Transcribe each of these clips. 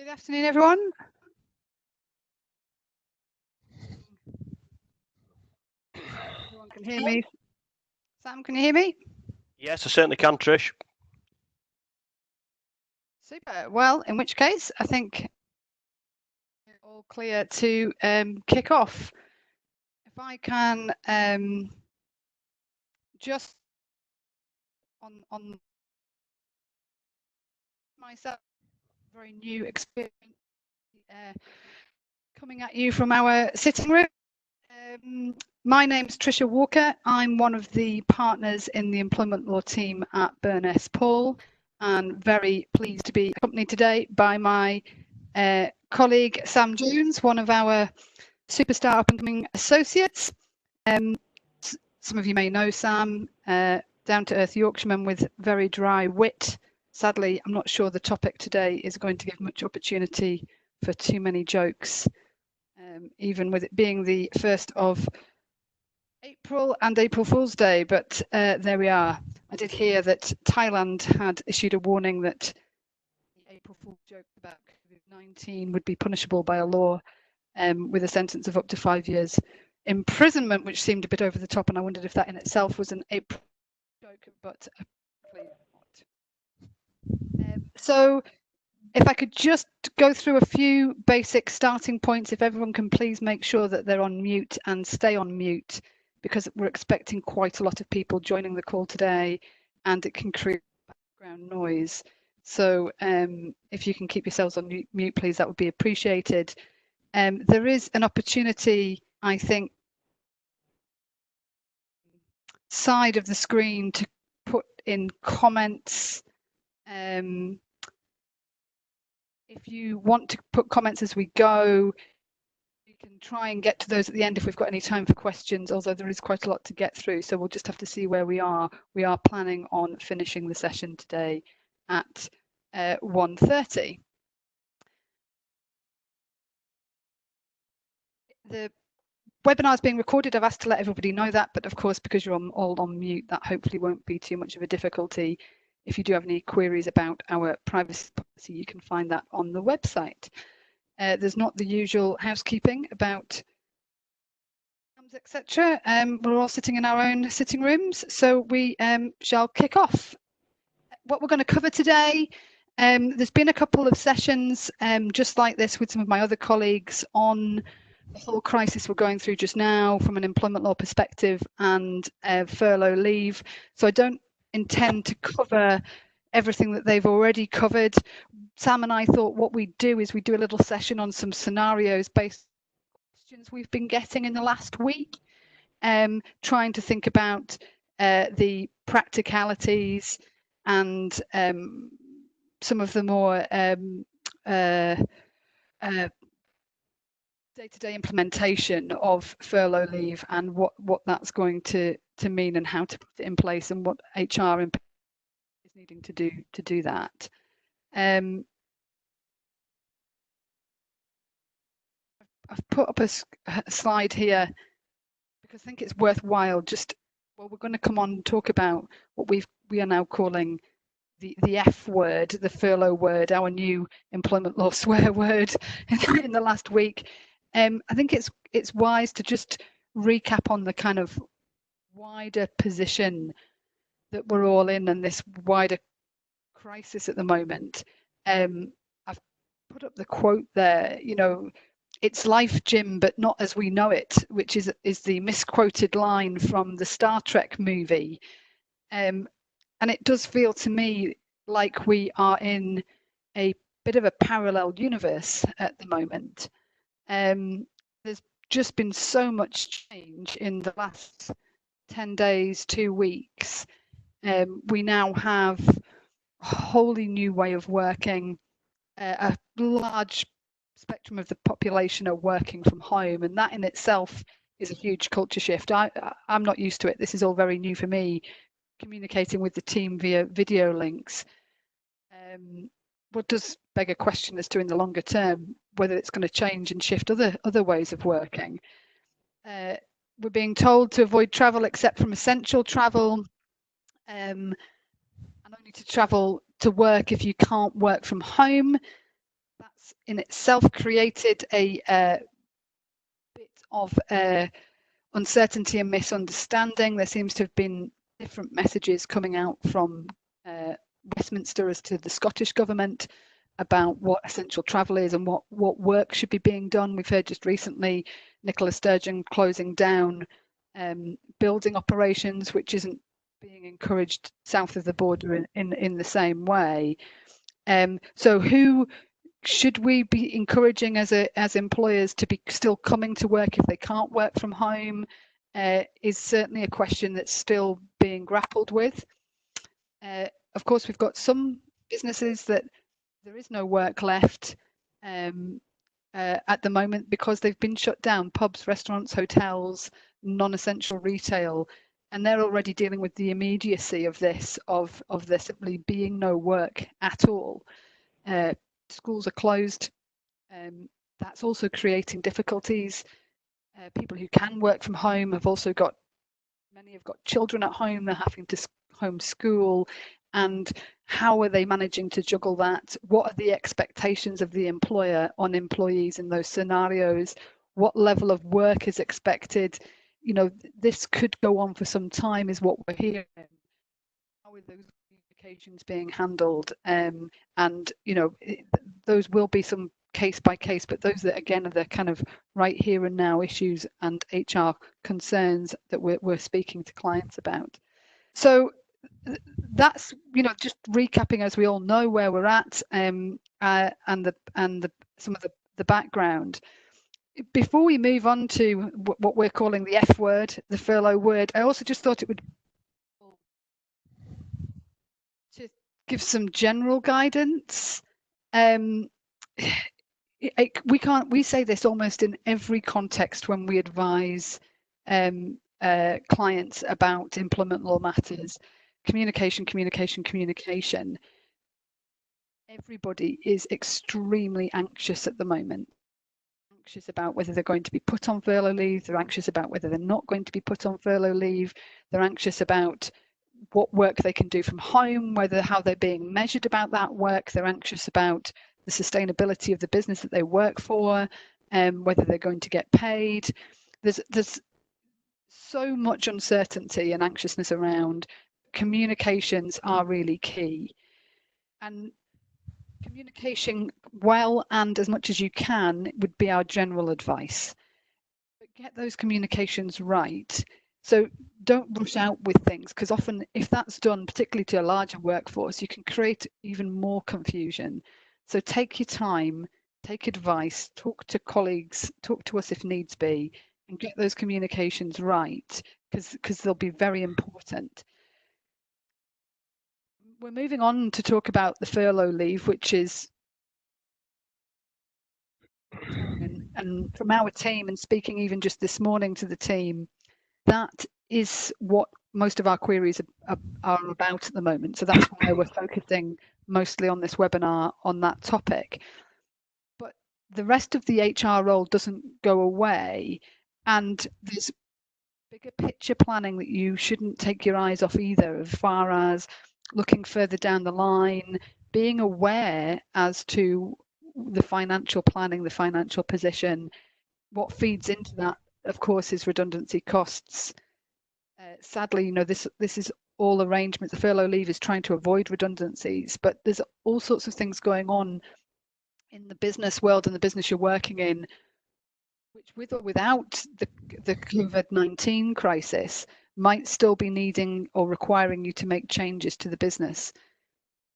Good afternoon, everyone. Everyone can hear me. Sam, can you hear me? Yes, I certainly can, Trish. Super. Well, in which case, I think we're all clear to kick off. If I can just on myself, very new experience coming at you from our sitting room. My name's Tricia Walker. I'm one of the partners in the employment law team at Burness Paull, and very pleased to be accompanied today by my colleague Sam Jones, one of our superstar up-and-coming associates. Some of you may know Sam, down-to-earth Yorkshireman with very dry wit. Sadly, I'm not sure the topic today is going to give much opportunity for too many jokes, even with it being the 1st of April and April Fool's Day, but there we are. I did hear that Thailand had issued a warning that the April Fool's joke about COVID-19 would be punishable by a law with a sentence of up to 5 years imprisonment, which seemed a bit over the top, and I wondered if that in itself was an April joke, but apparently not. So if I could just go through a few basic starting points, if everyone can please make sure that they're on mute and stay on mute, because we're expecting quite a lot of people joining the call today and it can create background noise. So if you can keep yourselves on mute, please, that would be appreciated. There is an opportunity, I think, side of the screen to put in comments. If you want to put comments as we go, we can try and get to those at the end if we've got any time for questions, although there is quite a lot to get through, so we'll just have to see where we are. We are planning on finishing the session today at 1:30. The webinar is being recorded. I've asked to let everybody know that, but of course, because you're all on mute, that hopefully won't be too much of a difficulty. If you do have any queries about our privacy policy, you can find that on the website. There's not the usual housekeeping about etc. We're all sitting in our own sitting rooms, so we shall kick off. What we're going to cover today, there's been a couple of sessions just like this with some of my other colleagues on the whole crisis we're going through just now from an employment law perspective and furlough leave. So I don't intend to cover everything that they've already covered. Sam and I thought what we'd do is we do a little session on some scenarios based on questions we've been getting in the last week, trying to think about the practicalities and some of the more day-to-day implementation of furlough leave and what that's going to mean and how to put it in place and what HR is needing to do that. I've put up a slide here because I think it's worthwhile. We're going to come on and talk about what we are now calling the F word, the furlough word, our new employment law swear word in the last week. I think it's wise to just recap on the kind of wider position that we're all in and this wider crisis at the moment. I've put up the quote there, it's life, Jim, but not as we know it, which is the misquoted line from the Star Trek movie. And it does feel to me like we are in a bit of a parallel universe at the moment. There's just been so much change in the last 10 days, 2 weeks. We now have a wholly new way of working. A large spectrum of the population are working from home, and that in itself is a huge culture shift. I'm not used to it. This is all very new for me, communicating with the team via video links. What does beg a question as to in the longer term whether it's going to change and shift other ways of working. We're being told to avoid travel except from essential travel, and only to travel to work if you can't work from home. That's in itself created a bit of uncertainty and misunderstanding. There seems to have been different messages coming out from Westminster as to the Scottish government about what essential travel is and what work should be being done. We've heard just recently Nicola Sturgeon closing down building operations, which isn't being encouraged south of the border in the same way. So who should we be encouraging as employers to be still coming to work if they can't work from home? Is certainly a question that's still being grappled with. Of course, we've got some businesses that there is no work left at the moment because they've been shut down: pubs, restaurants, hotels, non-essential retail, and they're already dealing with the immediacy of this, of there simply being no work at all. Schools are closed. That's also creating difficulties. People who can work from home have also got, many have got children at home, they're having to homeschool. And how are they managing to juggle that? What are the expectations of the employer on employees in those scenarios? What level of work is expected? You know, this could go on for some time, is what we're hearing. How are those communications being handled? And, you know, those will be some case by case, but those that, again, are the kind of right here and now issues and HR concerns that we're speaking to clients about. So that's, you know, just recapping, as we all know, where we're at, and some of the background. Before we move on to what we're calling the F word, the furlough word, I also just thought it would to give some general guidance. We say this almost in every context when we advise clients about employment law matters. Communication, communication, communication. Everybody is extremely anxious at the moment. Anxious about whether they're going to be put on furlough leave. They're anxious about whether they're not going to be put on furlough leave. They're anxious about what work they can do from home, how they're being measured about that work. They're anxious about the sustainability of the business that they work for, whether they're going to get paid. There's so much uncertainty and anxiousness around. Communications are really key, and communication well and as much as you can would be our general advice. But get those communications right. So don't rush out with things, because often if that's done, particularly to a larger workforce, you can create even more confusion. So take your time, take advice, talk to colleagues, talk to us if needs be, and get those communications right, because they'll be very important. We're moving on to talk about the furlough leave, which is, and from our team, and speaking even just this morning to the team, that is what most of our queries are about at the moment. So that's why we're focusing mostly on this webinar on that topic. But the rest of the HR role doesn't go away, and there's bigger picture planning that you shouldn't take your eyes off either, as far as looking further down the line, being aware as to the financial planning, the financial position. What feeds into that, of course, is redundancy costs. Sadly, you know, this is all arrangements. The furlough leave is trying to avoid redundancies, but there's all sorts of things going on in the business world and the business you're working in, which, with or without the COVID-19 crisis, might still be needing or requiring you to make changes to the business.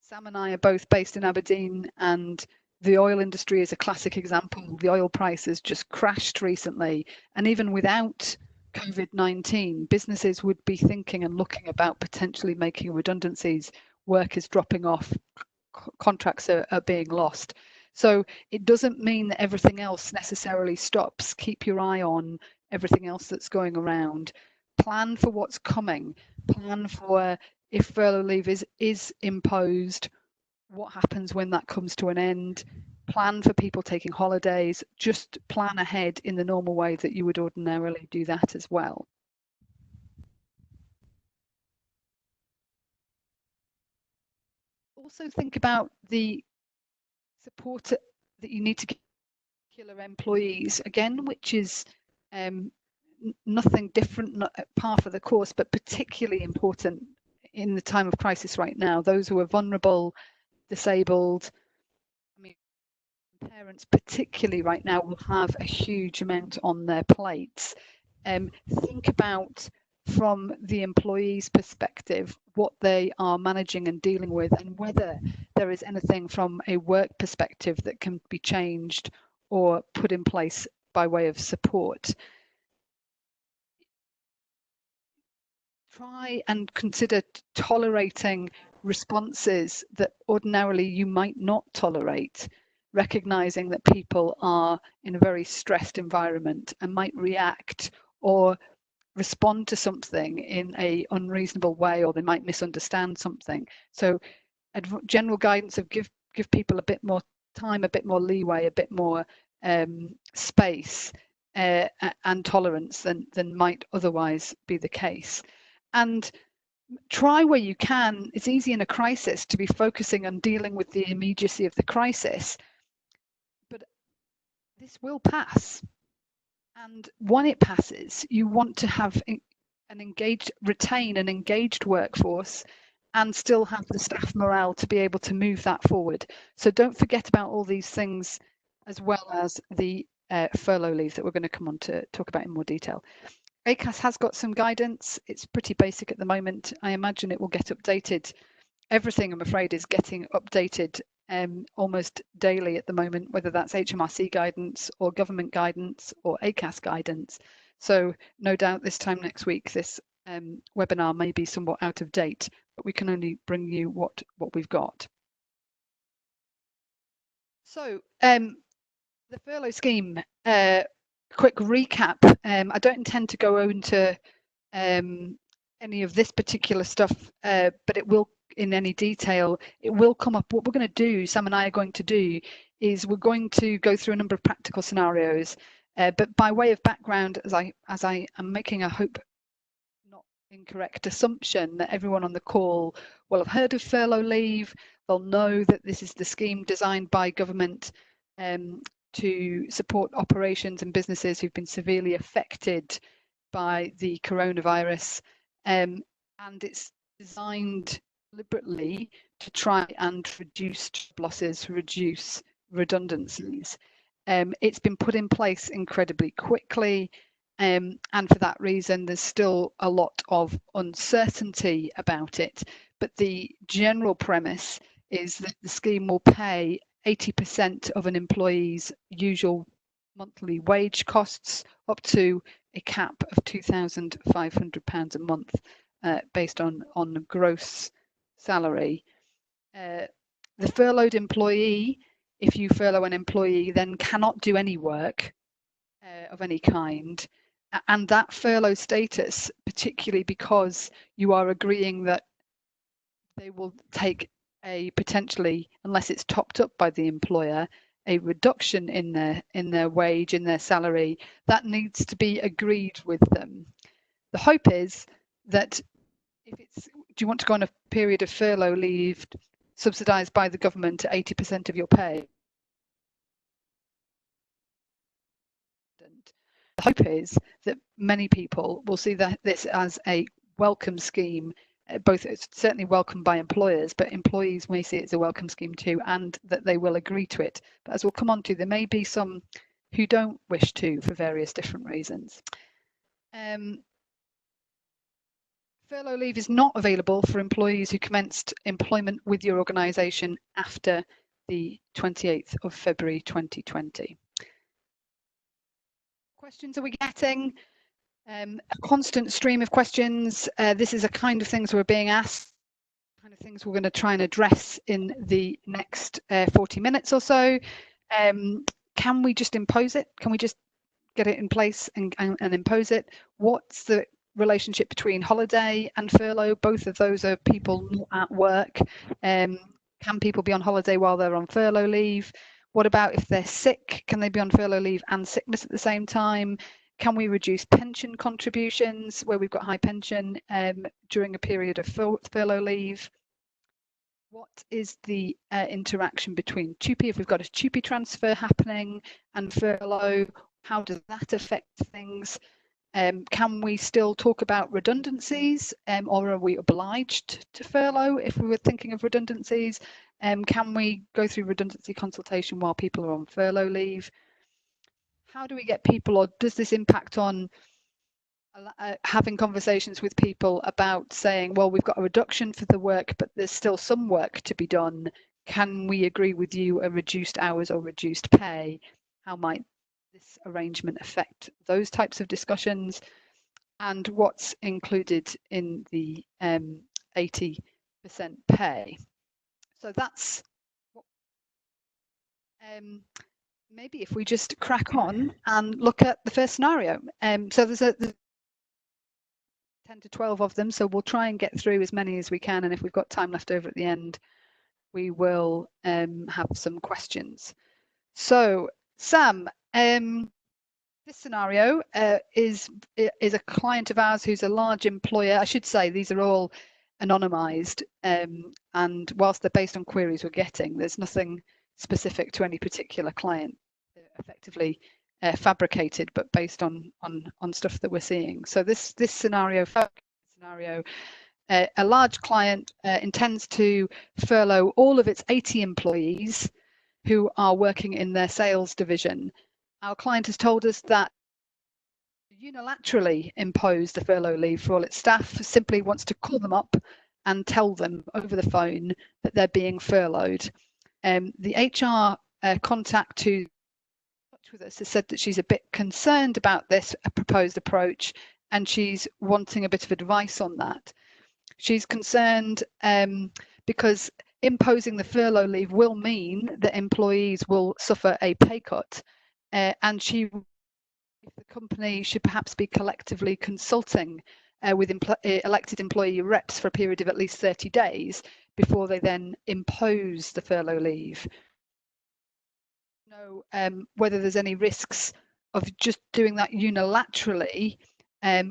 Sam and I are both based in Aberdeen, and the oil industry is a classic example. The oil prices just crashed recently, and even without COVID-19, businesses would be thinking and looking about potentially making redundancies. Work is dropping off, contracts are being lost. So it doesn't mean that everything else necessarily stops. Keep your eye on everything else that's going around. Plan for what's coming. Plan for, if furlough leave is imposed, what happens when that comes to an end. Plan for people taking holidays. Just plan ahead in the normal way that you would ordinarily do that as well. Also think about the support that you need to give particular employees, again, which is nothing different, not par for the course, but particularly important in the time of crisis right now. Those who are vulnerable, disabled, I mean, parents particularly right now will have a huge amount on their plates. Think about, from the employee's perspective, what they are managing and dealing with, and whether there is anything from a work perspective that can be changed or put in place by way of support. Try and consider tolerating responses that ordinarily you might not tolerate, recognizing that people are in a very stressed environment and might react or respond to something in an unreasonable way, or they might misunderstand something. So general guidance of give people a bit more time, a bit more leeway, a bit more space and tolerance than might otherwise be the case. And try where you can. It's easy in a crisis to be focusing on dealing with the immediacy of the crisis, but this will pass. And when it passes, you want to have retain an engaged workforce and still have the staff morale to be able to move that forward. So don't forget about all these things, as well as the furlough leave that we're going to come on to talk about in more detail. ACAS has got some guidance. It's pretty basic at the moment. I imagine it will get updated. Everything, I'm afraid, is getting updated almost daily at the moment, whether that's HMRC guidance or government guidance or ACAS guidance. So no doubt this time next week, this webinar may be somewhat out of date, but we can only bring you what we've got. So the furlough scheme, quick recap. I don't intend to go into any of this particular stuff, but it will, in any detail, it will come up. What we're going to do, Sam and I are going to do, is we're going to go through a number of practical scenarios. But by way of background, as I am making, I hope, not incorrect assumption that everyone on the call will have heard of furlough leave. They'll know that this is the scheme designed by government to support operations and businesses who've been severely affected by the coronavirus, and it's designed deliberately to try and reduce job losses, reduce redundancies. It's been put in place incredibly quickly, and for that reason there's still a lot of uncertainty about it, but the general premise is that the scheme will pay 80% of an employee's usual monthly wage costs, up to a cap of £2,500 a month, based on gross salary. The furloughed employee, if you furlough an employee, then cannot do any work of any kind. And that furlough status, particularly because you are agreeing that they will take a potentially, unless it's topped up by the employer, a reduction in their wage, in their salary, that needs to be agreed with them. The hope is that if it's, do you want to go on a period of furlough leave subsidised by the government at 80% of your pay? The hope is that many people will see that this as a welcome scheme. Both, it's certainly welcomed by employers, but employees may see it as a welcome scheme too, and that they will agree to it. But as we'll come on to, there may be some who don't wish to for various different reasons. Furlough leave is not available for employees who commenced employment with your organisation after the 28th of February 2020. Questions are we getting? A constant stream of questions. This is a kind of things we're being asked, kind of things we're going to try and address in the next 40 minutes or so. Can we just impose it? Can we just get it in place and impose it? What's the relationship between holiday and furlough? Both of those are people not at work. Can people be on holiday while they're on furlough leave? What about if they're sick? Can they be on furlough leave and sickness at the same time? Can we reduce pension contributions where we've got high pension during a period of furlough leave? what is the interaction between TUPE, if we've got a TUPE transfer happening, and furlough, how does that affect things? Can we still talk about redundancies, or are we obliged to furlough if we were thinking of redundancies? Can we go through redundancy consultation while people are on furlough leave? How do we get people, or does this impact on having conversations with people about saying, well, we've got a reduction for the work, but there's still some work to be done. Can we agree with you a reduced hours or reduced pay? How might this arrangement affect those types of discussions? And what's included in the 80% pay? So that's maybe if we just crack on and look at the first scenario. So there's 10 to 12 of them, so we'll try and get through as many as we can, and if we've got time left over at the end, we will have some questions. So Sam, this scenario is a client of ours who's a large employer. I should say these are all anonymized, and whilst they're based on queries we're getting, there's nothing specific to any particular client, effectively fabricated, but based on stuff that we're seeing. So this scenario, a large client intends to furlough all of its 80 employees who are working in their sales division. Our client has told us that unilaterally impose the furlough leave for all its staff, simply wants to call them up and tell them over the phone that they're being furloughed. The HR contact who with us has said that she's a bit concerned about this proposed approach, and she's wanting a bit of advice on that. She's concerned because imposing the furlough leave will mean that employees will suffer a pay cut, and the company should perhaps be collectively consulting with elected employee reps for a period of at least 30 days before they then impose the furlough leave. Know whether there's any risks of just doing that unilaterally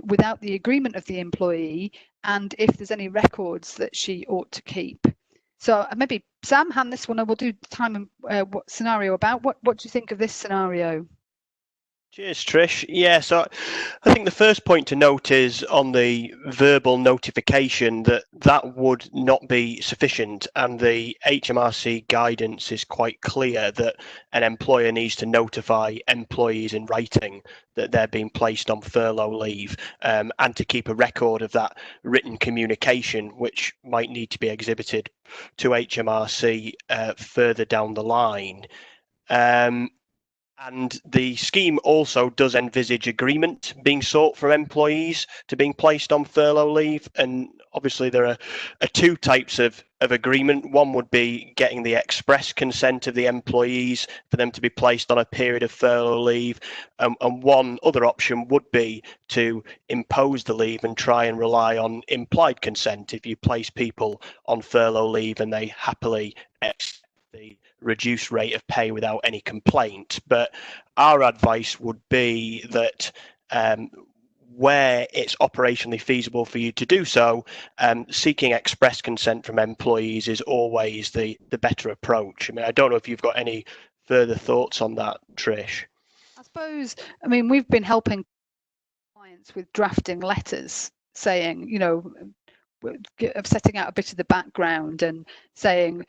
without the agreement of the employee, and if there's any records that she ought to keep. So maybe Sam, hand this one, and we'll do time and what scenario about. What do you think of this scenario? Cheers, Trish. Yeah, so I think the first point to note is on the verbal notification that would not be sufficient, and the HMRC guidance is quite clear that an employer needs to notify employees in writing that they're being placed on furlough leave, and to keep a record of that written communication, which might need to be exhibited to HMRC further down the line. And the scheme also does envisage agreement being sought for employees to being placed on furlough leave. And obviously there are two types of agreement. One would be getting the express consent of the employees for them to be placed on a period of furlough leave. And one other option would be to impose the leave and try and rely on implied consent if you place people on furlough leave and they happily accept the reduced rate of pay without any complaint. But our advice would be that where it's operationally feasible for you to do so, seeking express consent from employees is always the better approach. I mean, I don't know if you've got any further thoughts on that, Trish. I suppose, I mean, we've been helping clients with drafting letters saying, you know, setting out a bit of the background and saying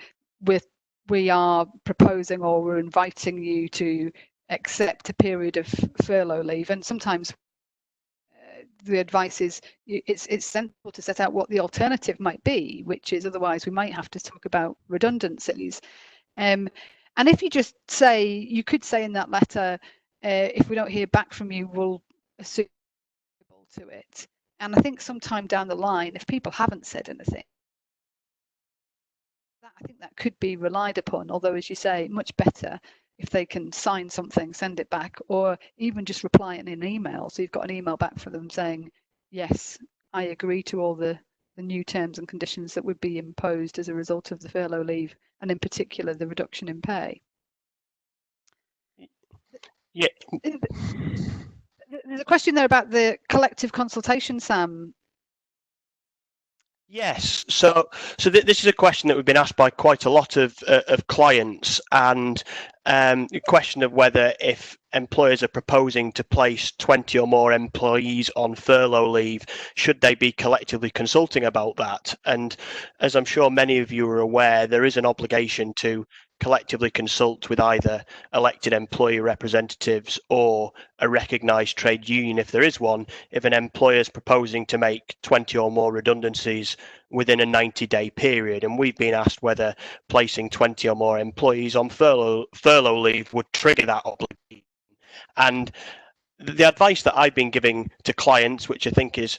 we are proposing or we're inviting you to accept a period of furlough leave. And sometimes the advice is it's sensible to set out what the alternative might be, which is otherwise we might have to talk about redundancies. And if you just say, you could say in that letter, if we don't hear back from you, we'll assume to it. And I think sometime down the line, if people haven't said anything, I think that could be relied upon, although, as you say, much better if they can sign something, send it back, or even just reply in an email. So you've got an email back for them saying, yes, I agree to all the new terms and conditions that would be imposed as a result of the furlough leave, and in particular, the reduction in pay. Yeah. There's a question there about the collective consultation, Sam. Yes, this is a question that we've been asked by quite a lot of clients, and the question of whether, if employers are proposing to place 20 or more employees on furlough leave, should they be collectively consulting about that? And as I'm sure many of you are aware, there is an obligation to collectively consult with either elected employee representatives or a recognised trade union, if there is one, if an employer is proposing to make 20 or more redundancies within a 90-day period. And we've been asked whether placing 20 or more employees on furlough leave would trigger that obligation. And the advice that I've been giving to clients, which I think is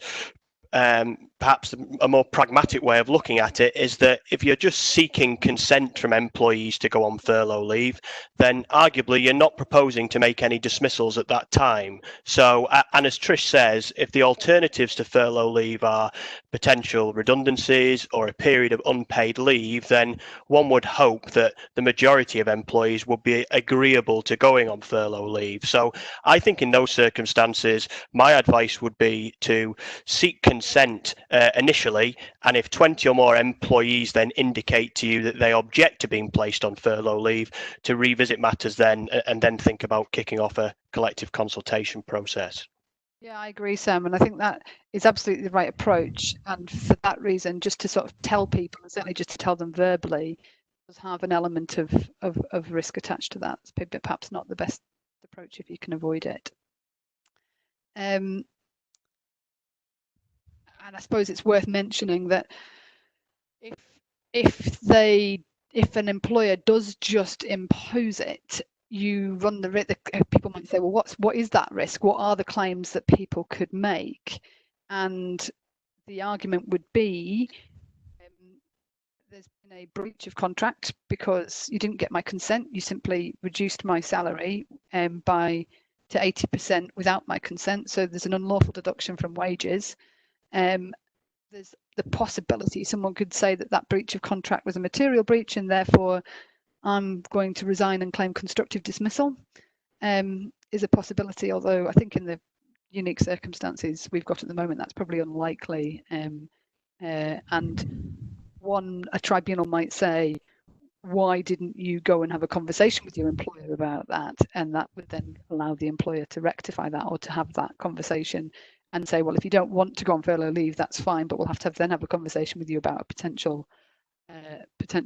perhaps a more pragmatic way of looking at it, is that if you're just seeking consent from employees to go on furlough leave, then arguably you're not proposing to make any dismissals at that time. So, and as Trish says, if the alternatives to furlough leave are potential redundancies or a period of unpaid leave, then one would hope that the majority of employees would be agreeable to going on furlough leave. So I think in those circumstances, my advice would be to seek consent initially, and if 20 or more employees then indicate to you that they object to being placed on furlough leave, to revisit matters then and then think about kicking off a collective consultation process. Yeah, I agree, Sam, and I think that is absolutely the right approach. And for that reason, just to sort of tell people, certainly just to tell them verbally, does have an element of risk attached to that. It's perhaps not the best approach if you can avoid it. And I suppose it's worth mentioning that if an employer does just impose it, you run the risk. People might say, well, what is that risk? What are the claims that people could make? And the argument would be there's been a breach of contract because you didn't get my consent. You simply reduced my salary to 80% without my consent. So there's an unlawful deduction from wages. There's the possibility someone could say that breach of contract was a material breach, and therefore I'm going to resign and claim constructive dismissal. Is a possibility, although I think in the unique circumstances we've got at the moment, that's probably unlikely. And a tribunal might say, why didn't you go and have a conversation with your employer about that? And that would then allow the employer to rectify that, or to have that conversation and say, well, if you don't want to go on furlough leave, that's fine, but we'll have to then have a conversation with you about a potential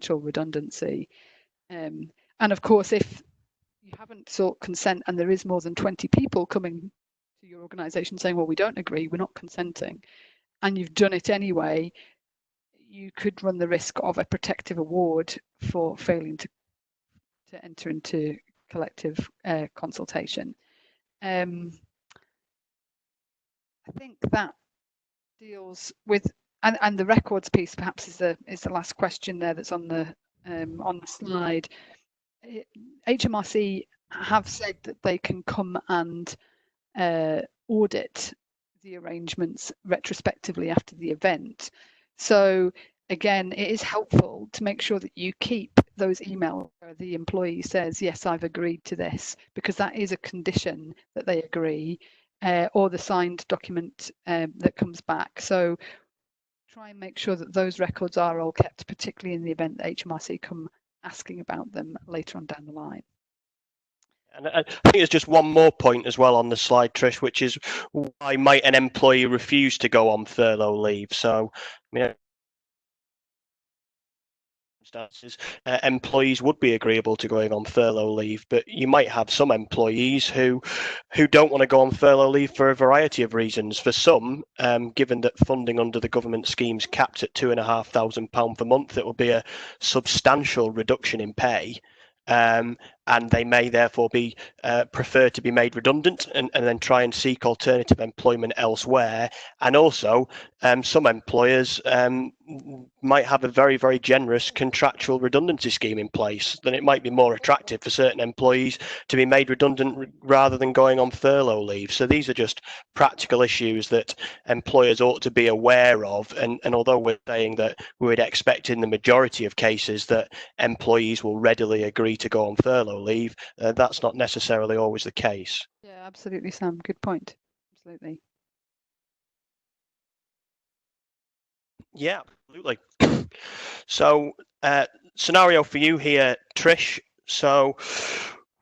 redundancy. And of course, if you haven't sought consent and there is more than 20 people coming to your organisation saying, well, we don't agree, we're not consenting, and you've done it anyway, you could run the risk of a protective award for failing to enter into collective consultation. I think that deals with, and the records piece perhaps is the last question there that's on the slide. HMRC have said that they can come and audit the arrangements retrospectively after the event. So again, it is helpful to make sure that you keep those emails where the employee says, yes, I've agreed to this, because that is a condition that they agree, or the signed document that comes back. So try and make sure that those records are all kept, particularly in the event that HMRC come asking about them later on down the line. And I think there's just one more point as well on the slide, Trish, which is why might an employee refuse to go on furlough leave? So, employees would be agreeable to going on furlough leave, but you might have some employees who don't want to go on furlough leave for a variety of reasons. For some, given that funding under the government scheme's capped at £2,500 per month, it will be a substantial reduction in pay. And they may therefore be prefer to be made redundant and then try and seek alternative employment elsewhere. And also, some employers might have a very, very generous contractual redundancy scheme in place. Then it might be more attractive for certain employees to be made redundant rather than going on furlough leave. So these are just practical issues that employers ought to be aware of. And although we're saying that we would expect in the majority of cases that employees will readily agree to go on furlough leave, that's not necessarily always the case. Yeah, absolutely, Sam. Good point. Absolutely. Yeah, absolutely. So, scenario for you here, Trish. So,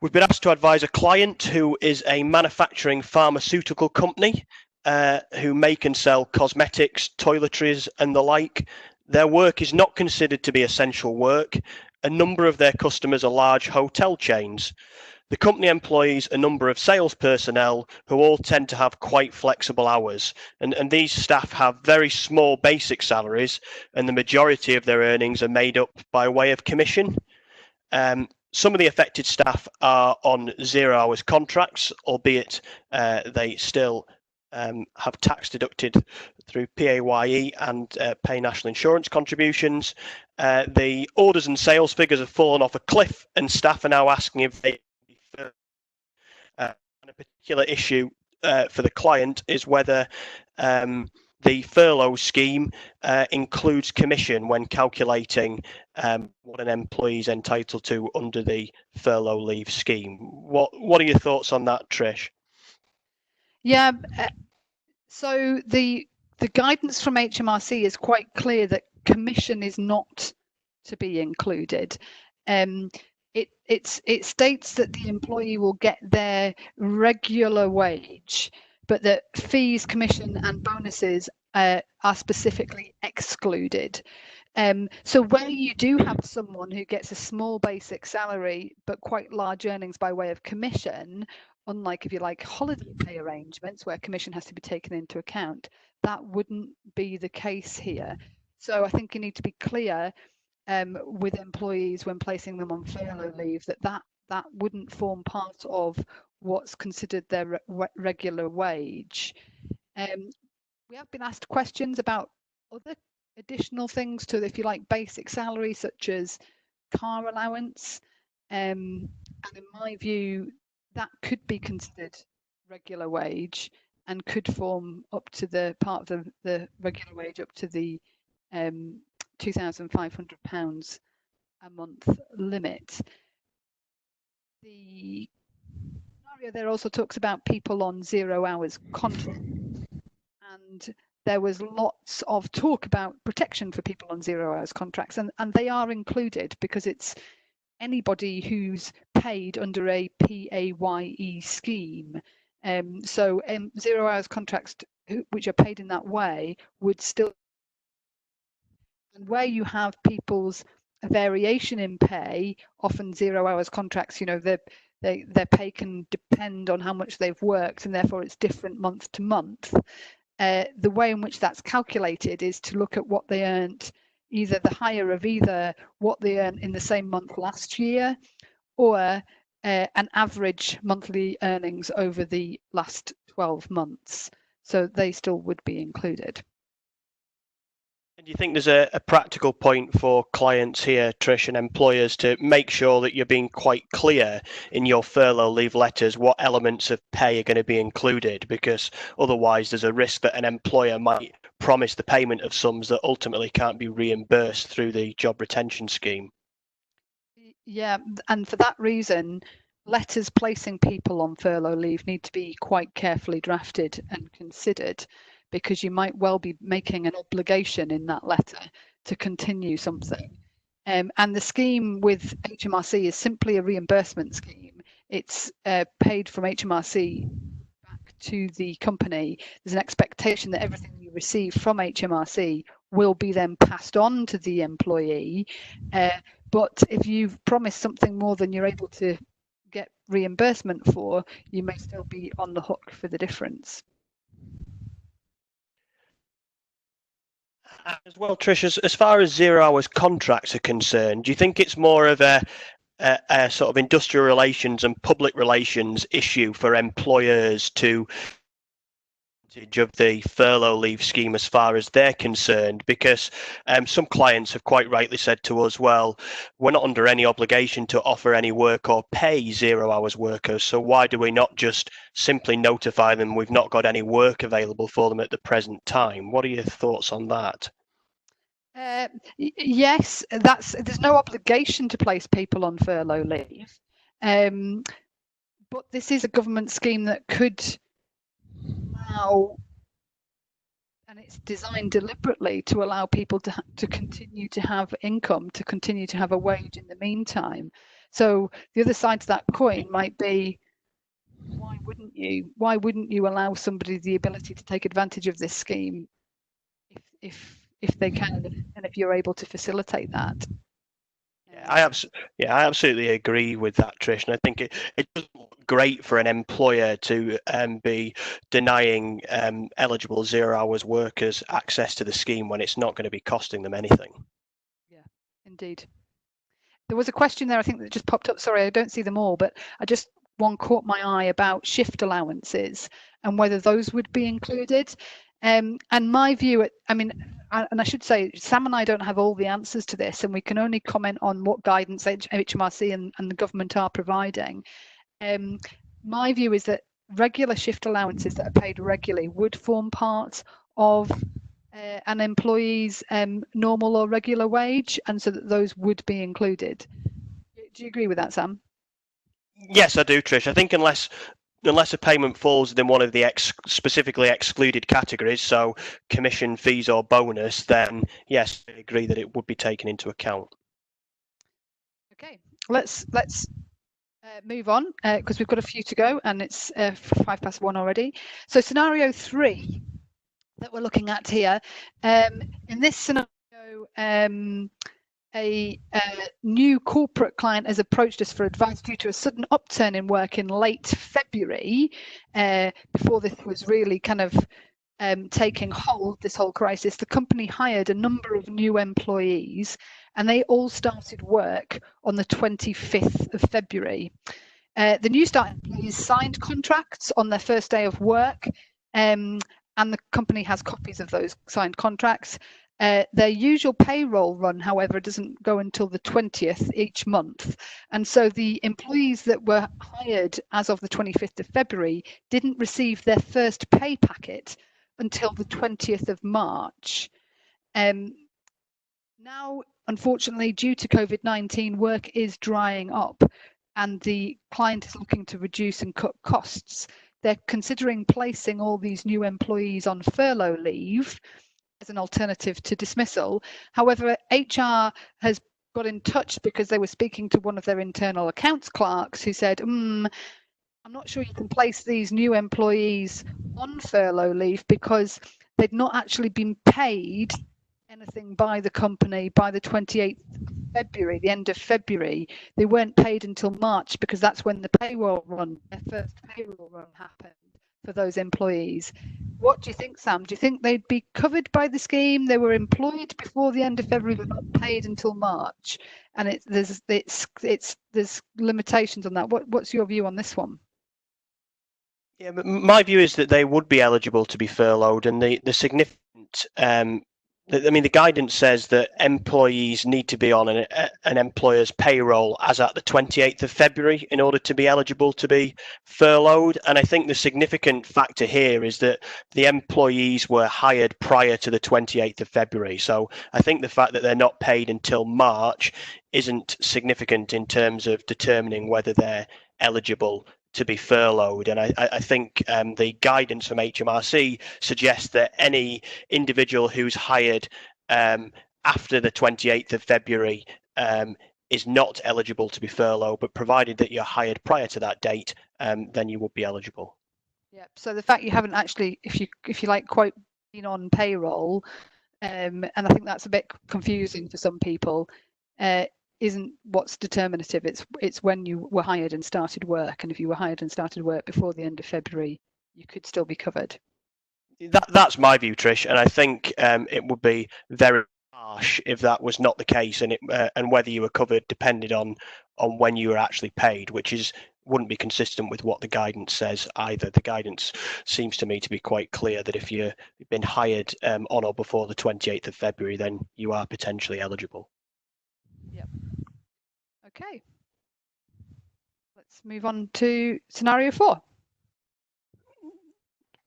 we've been asked to advise a client who is a manufacturing pharmaceutical company who make and sell cosmetics, toiletries, and the like. Their work is not considered to be essential work. A number of their customers are large hotel chains. The company employs a number of sales personnel who all tend to have quite flexible hours, and these staff have very small basic salaries, and the majority of their earnings are made up by way of commission. Some of the affected staff are on 0 hours contracts, albeit they still have tax deducted through PAYE and pay national insurance contributions. The orders and sales figures have fallen off a cliff, and staff are now asking if they and a particular issue for the client is whether the furlough scheme includes commission when calculating what an employee is entitled to under the furlough leave scheme. What are your thoughts on that, Trish? Yeah, so the guidance from HMRC is quite clear that commission is not to be included. It states that the employee will get their regular wage, but that fees, commission, and bonuses are specifically excluded. So where you do have someone who gets a small basic salary but quite large earnings by way of commission, unlike if you like holiday pay arrangements where commission has to be taken into account, that wouldn't be the case here. So I think you need to be clear with employees when placing them on furlough leave that wouldn't form part of what's considered their regular wage. We have been asked questions about other additional things to, if you like, basic salary, such as car allowance. And in my view, that could be considered regular wage and could form up to the part of the regular wage up to the £2,500 a month limit. The scenario there also talks about people on 0 hours contract, and there was lots of talk about protection for people on 0 hours contracts, and they are included because it's anybody who's paid under a PAYE scheme. So 0 hours contracts which are paid in that way would still, and where you have people's variation in pay, often 0 hours contracts, you know, their pay can depend on how much they've worked, and therefore it's different month to month. The way in which that's calculated is to look at what they earned, either the higher of either what they earned in the same month last year or an average monthly earnings over the last 12 months. So they still would be included. And do you think there's a practical point for clients here, Trish, and employers to make sure that you're being quite clear in your furlough leave letters what elements of pay are going to be included? Because otherwise there's a risk that an employer might promise the payment of sums that ultimately can't be reimbursed through the job retention scheme. Yeah, and for that reason, letters placing people on furlough leave need to be quite carefully drafted and considered, because you might well be making an obligation in that letter to continue something. And the scheme with HMRC is simply a reimbursement scheme. It's paid from HMRC back to the company. There's an expectation that everything you receive from HMRC will be then passed on to the employee. But if you've promised something more than you're able to get reimbursement for, you may still be on the hook for the difference. As well, Trish, as far as 0 hours contracts are concerned, do you think it's more of a sort of industrial relations and public relations issue for employers to of the furlough leave scheme as far as they're concerned? Because some clients have quite rightly said to us, well, we're not under any obligation to offer any work or pay 0 hours workers, so why do we not just simply notify them we've not got any work available for them at the present time? What are your thoughts on that? Yes, there's no obligation to place people on furlough leave, but this is a government scheme that could allow and it's designed deliberately to allow people to continue to have income, to continue to have a wage in the meantime. So the other side to that coin might be, why wouldn't you? Why wouldn't you allow somebody the ability to take advantage of this scheme if they can, and if you're able to facilitate that? I absolutely agree with that, Trish, and I think it doesn't look great for an employer to be denying eligible 0 hours workers access to the scheme when it's not going to be costing them anything. Yeah, indeed. There was a question there, I think, that just popped up. Sorry, I don't see them all, but one caught my eye about shift allowances and whether those would be included. And my view, and I should say, Sam and I don't have all the answers to this, and we can only comment on what guidance HMRC and the government are providing. My view is that regular shift allowances that are paid regularly would form part of an employee's normal or regular wage, and so that those would be included. Do you agree with that, Sam? Yes, I do, Trish. I think unless a payment falls within one of the specifically excluded categories, so commission, fees or bonus, then yes, I agree that it would be taken into account. Okay, let's move on because we've got a few to go and it's 1:05 already. So scenario 3 that we're looking at here, in this scenario, a new corporate client has approached us for advice due to a sudden upturn in work in late February, before this was really kind of taking hold, this whole crisis. The company hired a number of new employees and they all started work on the 25th of February. The new start employees signed contracts on their first day of work, and the company has copies of those signed contracts. Their usual payroll run, however, doesn't go until the 20th each month. And so the employees that were hired as of the 25th of February didn't receive their first pay packet until the 20th of March. Now, unfortunately, due to COVID-19, work is drying up and the client is looking to reduce and cut costs. They're considering placing all these new employees on furlough leave as an alternative to dismissal. However, HR has got in touch because they were speaking to one of their internal accounts clerks who said, I'm not sure you can place these new employees on furlough leave because they'd not actually been paid anything by the company by the 28th of February, the end of February. They weren't paid until March because that's when the payroll run, their first payroll run happened for those employees. What do you think, Sam? Do you think they'd be covered by the scheme? They were employed before the end of February but not paid until March, and there's limitations on that. What's your view on this one? Yeah, but my view is that they would be eligible to be furloughed, and the significant the guidance says that employees need to be on an employer's payroll as at the 28th of February in order to be eligible to be furloughed. And I think the significant factor here is that the employees were hired prior to the 28th of February. So I think the fact that they're not paid until March isn't significant in terms of determining whether they're eligible to be furloughed. And I think the guidance from HMRC suggests that any individual who's hired after the 28th of February is not eligible to be furloughed, but provided that you're hired prior to that date, then you would be eligible. Yeah, so the fact you haven't actually, if you like, quite been on payroll, and I think that's a bit confusing for some people, isn't what's determinative. It's when you were hired and started work, and if you were hired and started work before the end of February, you could still be covered. That's my view, Trish, and I think it would be very harsh if that was not the case, and whether you were covered depended on when you were actually paid, which wouldn't be consistent with what the guidance says either. The guidance seems to me to be quite clear that if you've been hired on or before the 28th of February, then you are potentially eligible. Yep. Okay. Let's move on to scenario 4.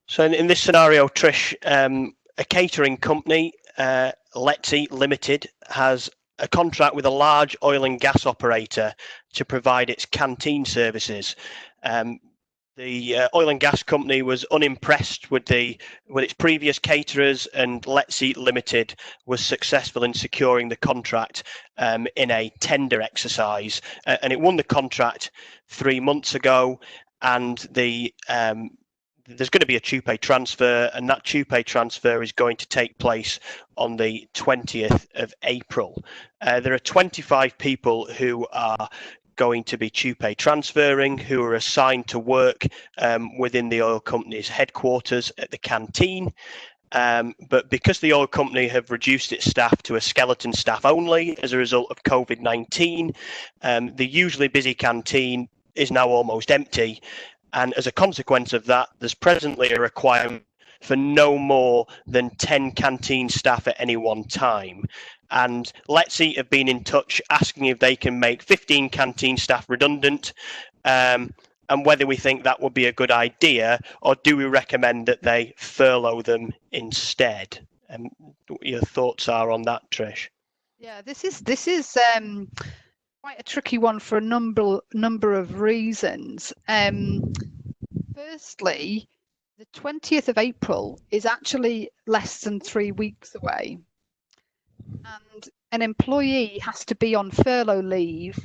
So in this scenario, Trish, a catering company, Let's Eat Limited, has a contract with a large oil and gas operator to provide its canteen services. The oil and gas company was unimpressed with its previous caterers, and Let's Eat Limited was successful in securing the contract in a tender exercise, and it won the contract 3 months ago. And there's going to be a TUPE transfer, and that TUPE transfer is going to take place on the 20th of April. There are 25 people who are going to be TUPE transferring, who are assigned to work within the oil company's headquarters at the canteen. But because the oil company have reduced its staff to a skeleton staff only as a result of COVID-19, the usually busy canteen is now almost empty. And as a consequence of that, there's presently a requirement for no more than 10 canteen staff at any one time. And Let's Eat have been in touch asking if they can make 15 canteen staff redundant, and whether we think that would be a good idea, or do we recommend that they furlough them instead? What your thoughts are on that, Trish? Yeah, this is quite a tricky one for a number of reasons. Firstly, the 20th of April is actually less than 3 weeks away. And an employee has to be on furlough leave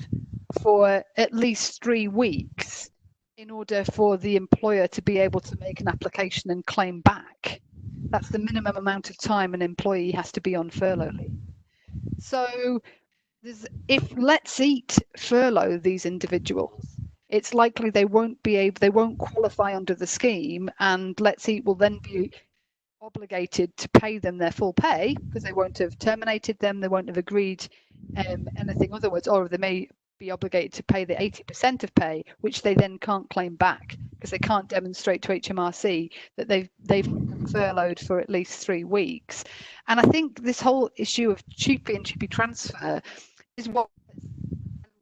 for at least 3 weeks in order for the employer to be able to make an application and claim back. That's the minimum amount of time an employee has to be on furlough leave. So if Let's Eat furlough these individuals, it's likely they won't qualify under the scheme, and Let's Eat will then be obligated to pay them their full pay because they won't have terminated them, they won't have agreed anything otherwise, or they may be obligated to pay the 80% of pay, which they then can't claim back because they can't demonstrate to HMRC that they've been furloughed for at least 3 weeks. And I think this whole issue of TUPE and TUPE transfer is what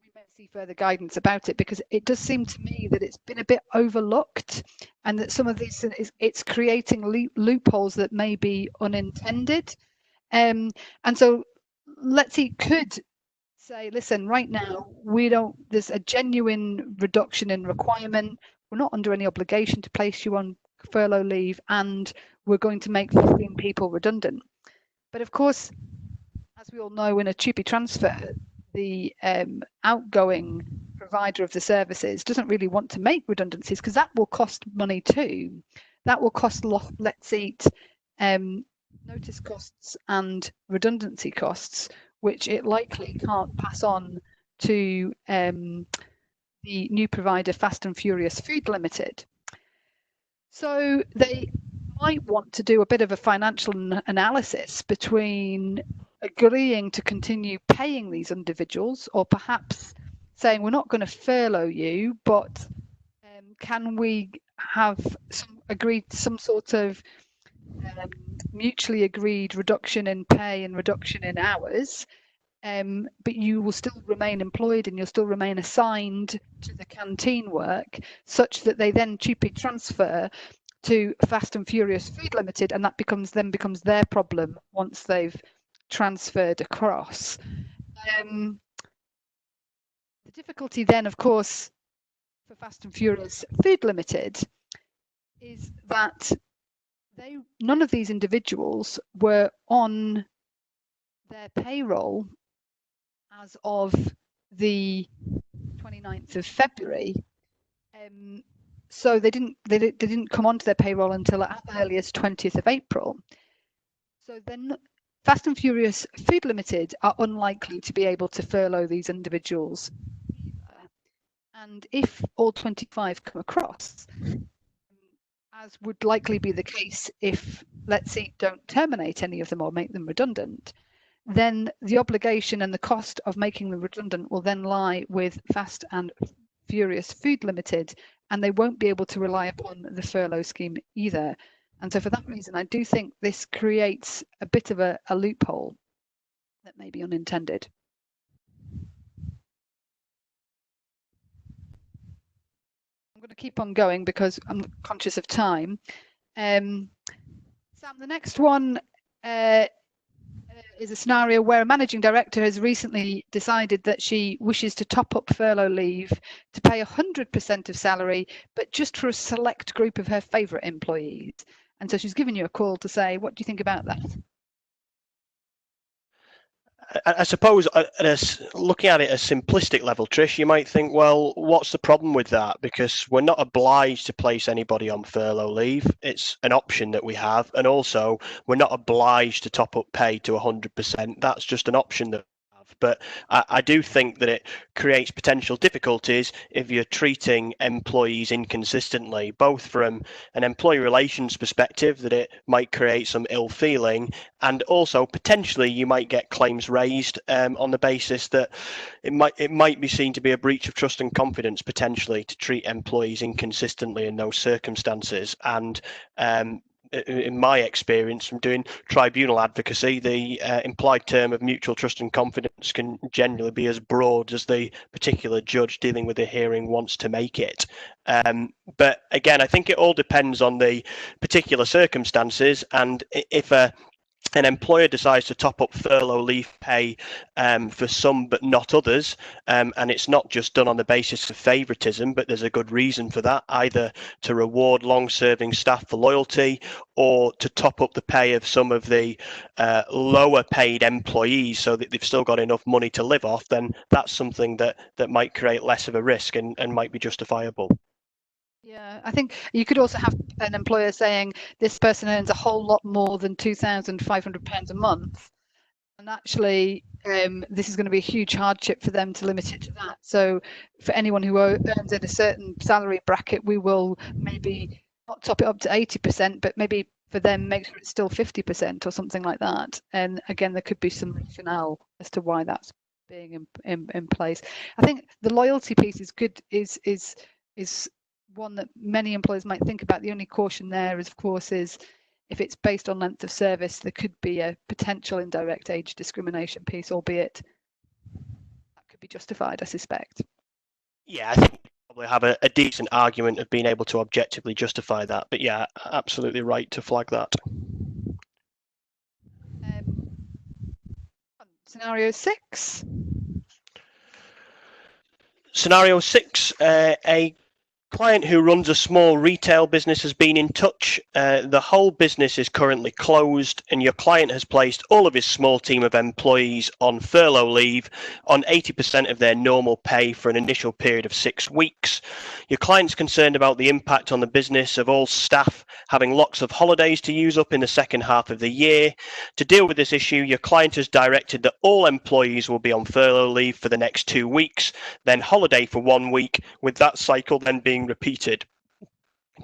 we may see further guidance about it, because it does seem to me that it's been a bit overlooked, and that some of these it's creating loopholes that may be unintended. And so Let's Eat could say, listen, right now there's a genuine reduction in requirement, we're not under any obligation to place you on furlough leave, and we're going to make 15 people redundant. But of course, as we all know, in a TUPE transfer, the outgoing provider of the services doesn't really want to make redundancies, because that will cost money too. That will cost Let's Eat notice costs and redundancy costs, which it likely can't pass on to the new provider, Fast and Furious Food Limited. So they might want to do a bit of a financial analysis between agreeing to continue paying these individuals, or perhaps saying, we're not going to furlough you, but can we have some sort of mutually agreed reduction in pay and reduction in hours, but you will still remain employed and you'll still remain assigned to the canteen work, such that they then TUPE transfer to Fast and Furious Food Limited, and that becomes their problem once they've transferred across. The difficulty then, of course, for Fast and Furious Food Limited is that none of these individuals were on their payroll as of the 29th of February. So they didn't come onto their payroll until at earliest 20th of April. So then Fast and Furious Food Limited are unlikely to be able to furlough these individuals either. And if all 25 come across, as would likely be the case if Let's Eat don't terminate any of them or make them redundant, then the obligation and the cost of making them redundant will then lie with Fast and Furious Food Limited, and they won't be able to rely upon the furlough scheme either. And so for that reason, I do think this creates a bit of a loophole that may be unintended. I'm going to keep on going because I'm conscious of time. Sam, the next one is a scenario where a managing director has recently decided that she wishes to top up furlough leave to pay 100% of salary, but just for a select group of her favourite employees. And so she's given you a call to say, what do you think about that? I suppose, looking at it at a simplistic level, Trish, you might think, well, what's the problem with that? Because we're not obliged to place anybody on furlough leave. It's an option that we have. And also, we're not obliged to top up pay to 100%. That's just an option that we have. But I do think that it creates potential difficulties if you're treating employees inconsistently, both from an employee relations perspective, that it might create some ill feeling, and also potentially you might get claims raised on the basis that it might be seen to be a breach of trust and confidence, potentially, to treat employees inconsistently in those circumstances. And in my experience from doing tribunal advocacy, the implied term of mutual trust and confidence can generally be as broad as the particular judge dealing with the hearing wants to make it. But again, I think it all depends on the particular circumstances, and if an employer decides to top up furlough leave pay for some but not others, and it's not just done on the basis of favouritism, but there's a good reason for that, either to reward long-serving staff for loyalty or to top up the pay of some of the lower paid employees so that they've still got enough money to live off, then that's something that might create less of a risk and might be justifiable. Yeah, I think you could also have an employer saying this person earns a whole lot more than £2,500 a month, and actually this is going to be a huge hardship for them to limit it to that. So for anyone who earns in a certain salary bracket, we will maybe not top it up to 80%, but maybe for them make sure it's still 50% or something like that. And again, there could be some rationale as to why that's being in place. I think the loyalty piece is good, is one that many employers might think about. The only caution there is, of course, is if it's based on length of service, there could be a potential indirect age discrimination piece, albeit that could be justified, I suspect. Yeah, I think you probably have a decent argument of being able to objectively justify that. But yeah, absolutely right to flag that. Scenario 6. Scenario 6, a client who runs a small retail business has been in touch. The whole business is currently closed, and your client has placed all of his small team of employees on furlough leave on 80% of their normal pay for an initial period of 6 weeks. Your client's concerned about the impact on the business of all staff having lots of holidays to use up in the second half of the year. To deal with this issue, your client has directed that all employees will be on furlough leave for the next 2 weeks, then holiday for 1 week, with that cycle then being repeated.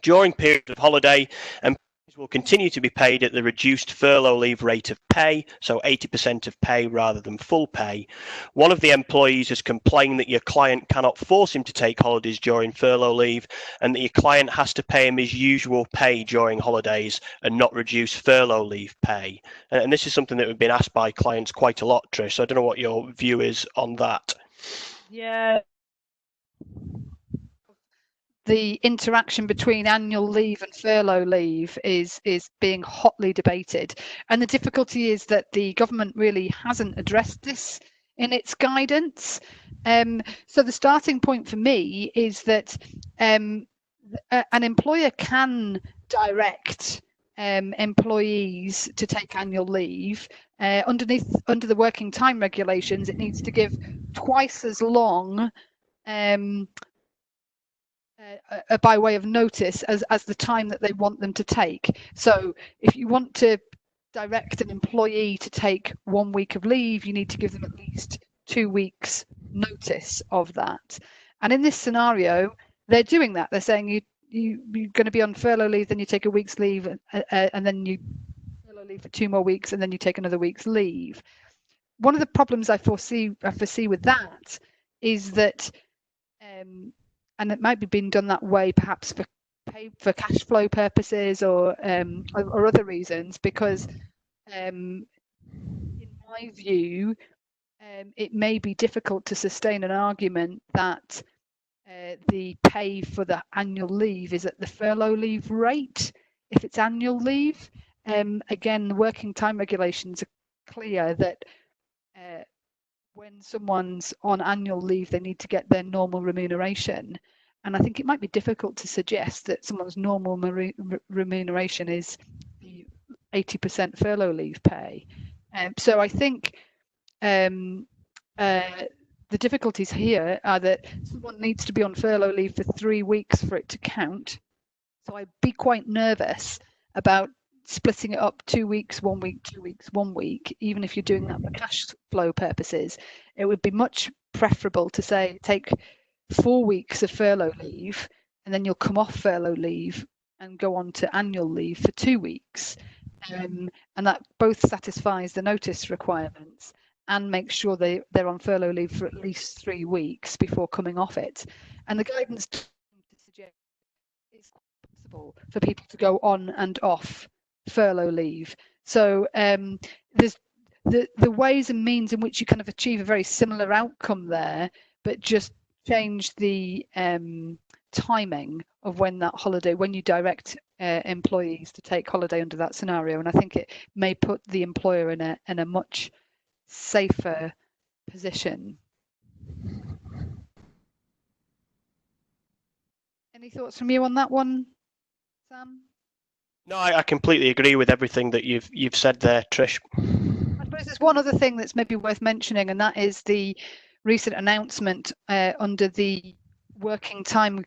During periods of holiday, employees will continue to be paid at the reduced furlough leave rate of pay, so 80% of pay rather than full pay. One of the employees has complained that your client cannot force him to take holidays during furlough leave, and that your client has to pay him his usual pay during holidays and not reduce furlough leave pay. And this is something that we've been asked by clients quite a lot, Trish, so I don't know what your view is on that. Yeah. The interaction between annual leave and furlough leave is being hotly debated, and the difficulty is that the government really hasn't addressed this in its guidance. So the starting point for me is that an employer can direct employees to take annual leave. Under the working time regulations, it needs to give twice as long by way of notice as the time that they want them to take. So if you want to direct an employee to take 1 week of leave, you need to give them at least 2 weeks notice of that. And in this scenario, they're doing that. They're saying you're going to be on furlough leave, then you take a week's leave, and then you furlough leave for 2 more weeks, and then you take another week's leave. One of the problems I foresee with that is that and it might be being done that way, perhaps for cash flow purposes or other reasons, because in my view, it may be difficult to sustain an argument that the pay for the annual leave is at the furlough leave rate if it's annual leave. Again, the working time regulations are clear that when someone's on annual leave, they need to get their normal remuneration. And I think it might be difficult to suggest that someone's normal remuneration is the 80% furlough leave pay. So I think the difficulties here are that someone needs to be on furlough leave for 3 weeks for it to count. So I'd be quite nervous about splitting it up 2 weeks, 1 week, 2 weeks, 1 week, even if you're doing that for cash flow purposes. It would be much preferable to say take 4 weeks of furlough leave and then you'll come off furlough leave and go on to annual leave for 2 weeks. And that both satisfies the notice requirements and makes sure they're on furlough leave for at least 3 weeks before coming off it. And the guidance to suggest it's possible for people to go on and off furlough leave. So there's the ways and means in which you kind of achieve a very similar outcome there, but just change the timing of when that holiday, when you direct employees to take holiday under that scenario. And I think it may put the employer in a much safer position. Any thoughts from you on that one, Sam? No, I completely agree with everything that you've said there, Trish. I suppose there's one other thing that's maybe worth mentioning, and that is the recent announcement under the working time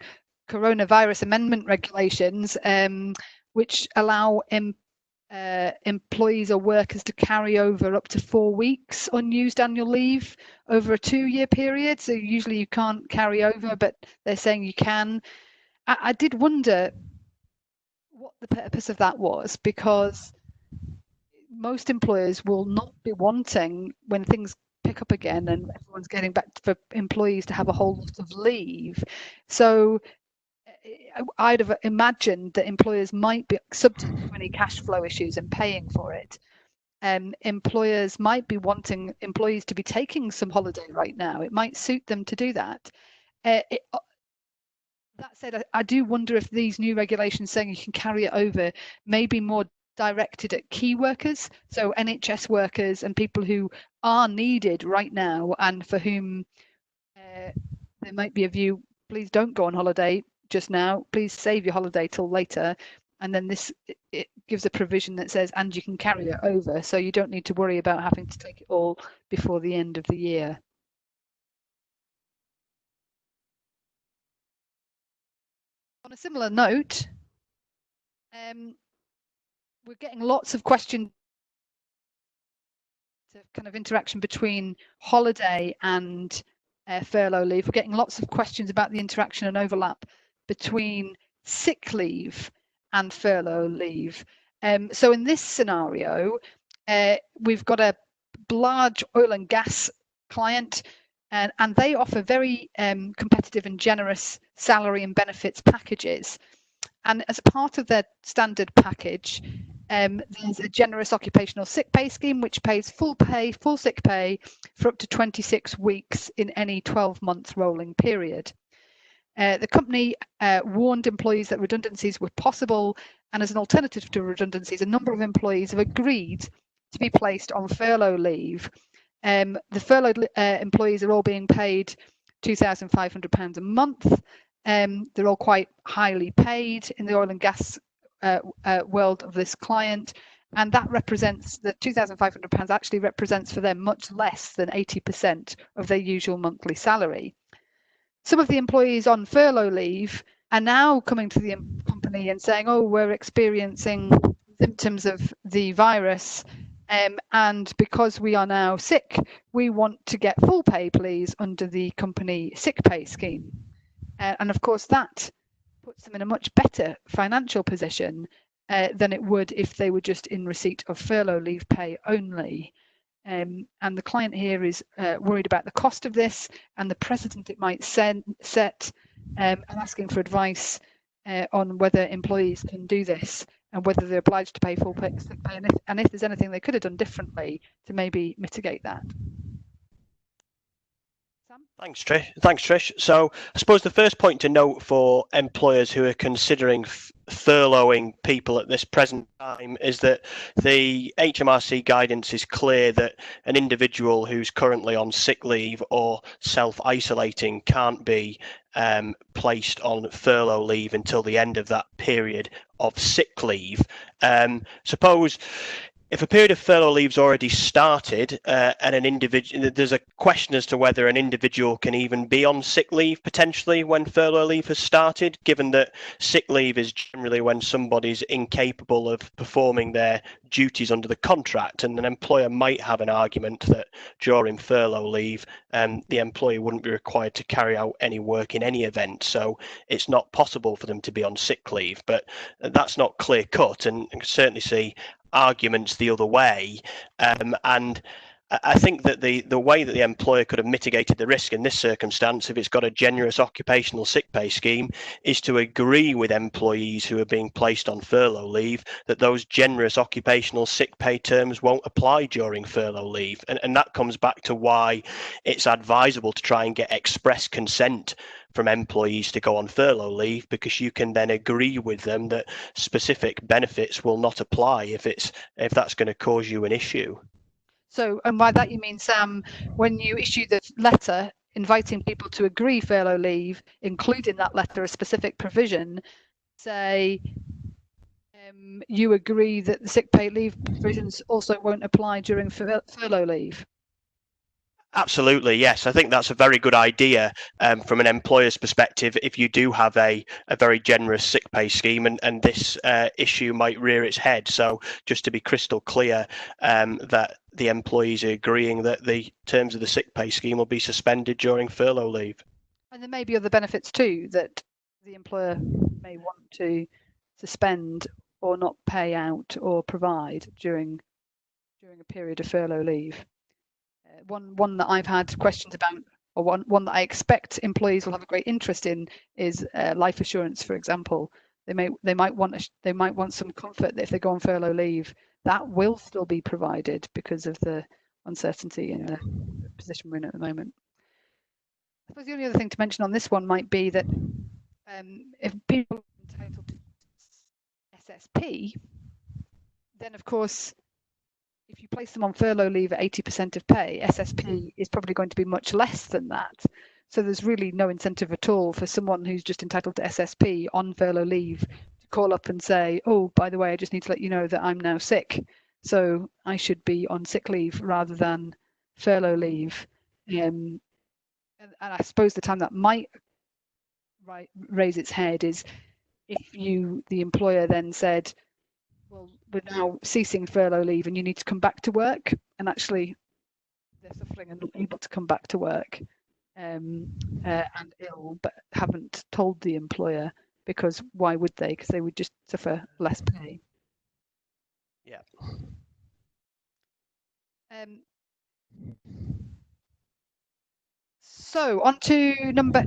coronavirus amendment regulations, which allow employees or workers to carry over up to 4 weeks unused annual leave over a 2-year period. So usually you can't carry over, but they're saying you can. I did wonder what the purpose of that was, because most employers will not be wanting, when things pick up again and everyone's getting back, for employees to have a whole lot of leave. So I'd have imagined that employers might be subject to any cash flow issues and paying for it. Employers might be wanting employees to be taking some holiday right now. It might suit them to do that. That said, I do wonder if these new regulations saying you can carry it over may be more directed at key workers, so NHS workers and people who are needed right now and for whom there might be a view, please don't go on holiday just now, please save your holiday till later. And then it gives a provision that says, and you can carry it over, so you don't need to worry about having to take it all before the end of the year. On a similar note, we're getting lots of questions, kind of interaction between holiday and furlough leave. We're getting lots of questions about the interaction and overlap between sick leave and furlough leave. So in this scenario, we've got a large oil and gas client, and they offer very competitive and generous salary and benefits packages. And as part of their standard package, there's a generous occupational sick pay scheme, which pays full pay, full sick pay for up to 26 weeks in any 12-month rolling period. The company warned employees that redundancies were possible, and as an alternative to redundancies, a number of employees have agreed to be placed on furlough leave. The furloughed employees are all being paid £2,500 a month. They're all quite highly paid in the oil and gas world of this client, and that represents that £2,500 actually represents for them much less than 80% of their usual monthly salary. Some of the employees on furlough leave are now coming to the company and saying, oh, we're experiencing symptoms of the virus, and because we are now sick, we want to get full pay, please, under the company sick pay scheme. And of course, that puts them in a much better financial position than it would if they were just in receipt of furlough leave pay only. And the client here is worried about the cost of this and the precedent it might set, and asking for advice on whether employees can do this and whether they're obliged to pay full sick pay, and if there's anything they could have done differently to maybe mitigate that. Sam? Thanks, Trish. So I suppose the first point to note for employers who are considering furloughing people at this present time is that the HMRC guidance is clear that an individual who's currently on sick leave or self-isolating can't be placed on furlough leave until the end of that period of sick leave. Suppose if a period of furlough leave's already started and an individual, there's a question as to whether an individual can even be on sick leave potentially when furlough leave has started, given that sick leave is generally when somebody's incapable of performing their duties under the contract, and an employer might have an argument that during furlough leave the employee wouldn't be required to carry out any work in any event, so it's not possible for them to be on sick leave. But that's not clear cut, and I can certainly see arguments the other way, and I think that the way that the employer could have mitigated the risk in this circumstance, if it's got a generous occupational sick pay scheme, is to agree with employees who are being placed on furlough leave that those generous occupational sick pay terms won't apply during furlough leave, and that comes back to why it's advisable to try and get express consent from employees to go on furlough leave, because you can then agree with them that specific benefits will not apply if that's going to cause you an issue. So, and by that you mean, Sam, when you issue the letter inviting people to agree furlough leave, include in that letter a specific provision, say you agree that the sick pay leave provisions also won't apply during furlough leave. Absolutely, yes. I think that's a very good idea from an employer's perspective if you do have a very generous sick pay scheme, and this issue might rear its head. So just to be crystal clear, that the employees are agreeing that the terms of the sick pay scheme will be suspended during furlough leave. And there may be other benefits too that the employer may want to suspend or not pay out or provide during a period of furlough leave. One that I've had questions about, or one that I expect employees will have a great interest in, is life assurance, for example. They might want some comfort that if they go on furlough leave, that will still be provided because of the uncertainty in the position we're in at the moment. I suppose the only other thing to mention on this one might be that if people are entitled to SSP, then of course, if you place them on furlough leave at 80% of pay, SSP is probably going to be much less than that. So there's really no incentive at all for someone who's just entitled to SSP on furlough leave to call up and say, oh, by the way, I just need to let you know that I'm now sick, so I should be on sick leave rather than furlough leave. And I suppose the time that might raise its head is if the employer then said, well, we're now ceasing furlough leave and you need to come back to work, and actually they're suffering and not able to come back to work and ill, but haven't told the employer, because why would they? Because they would just suffer less pay. Yeah. So on to number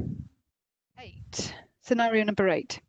8, scenario number 8.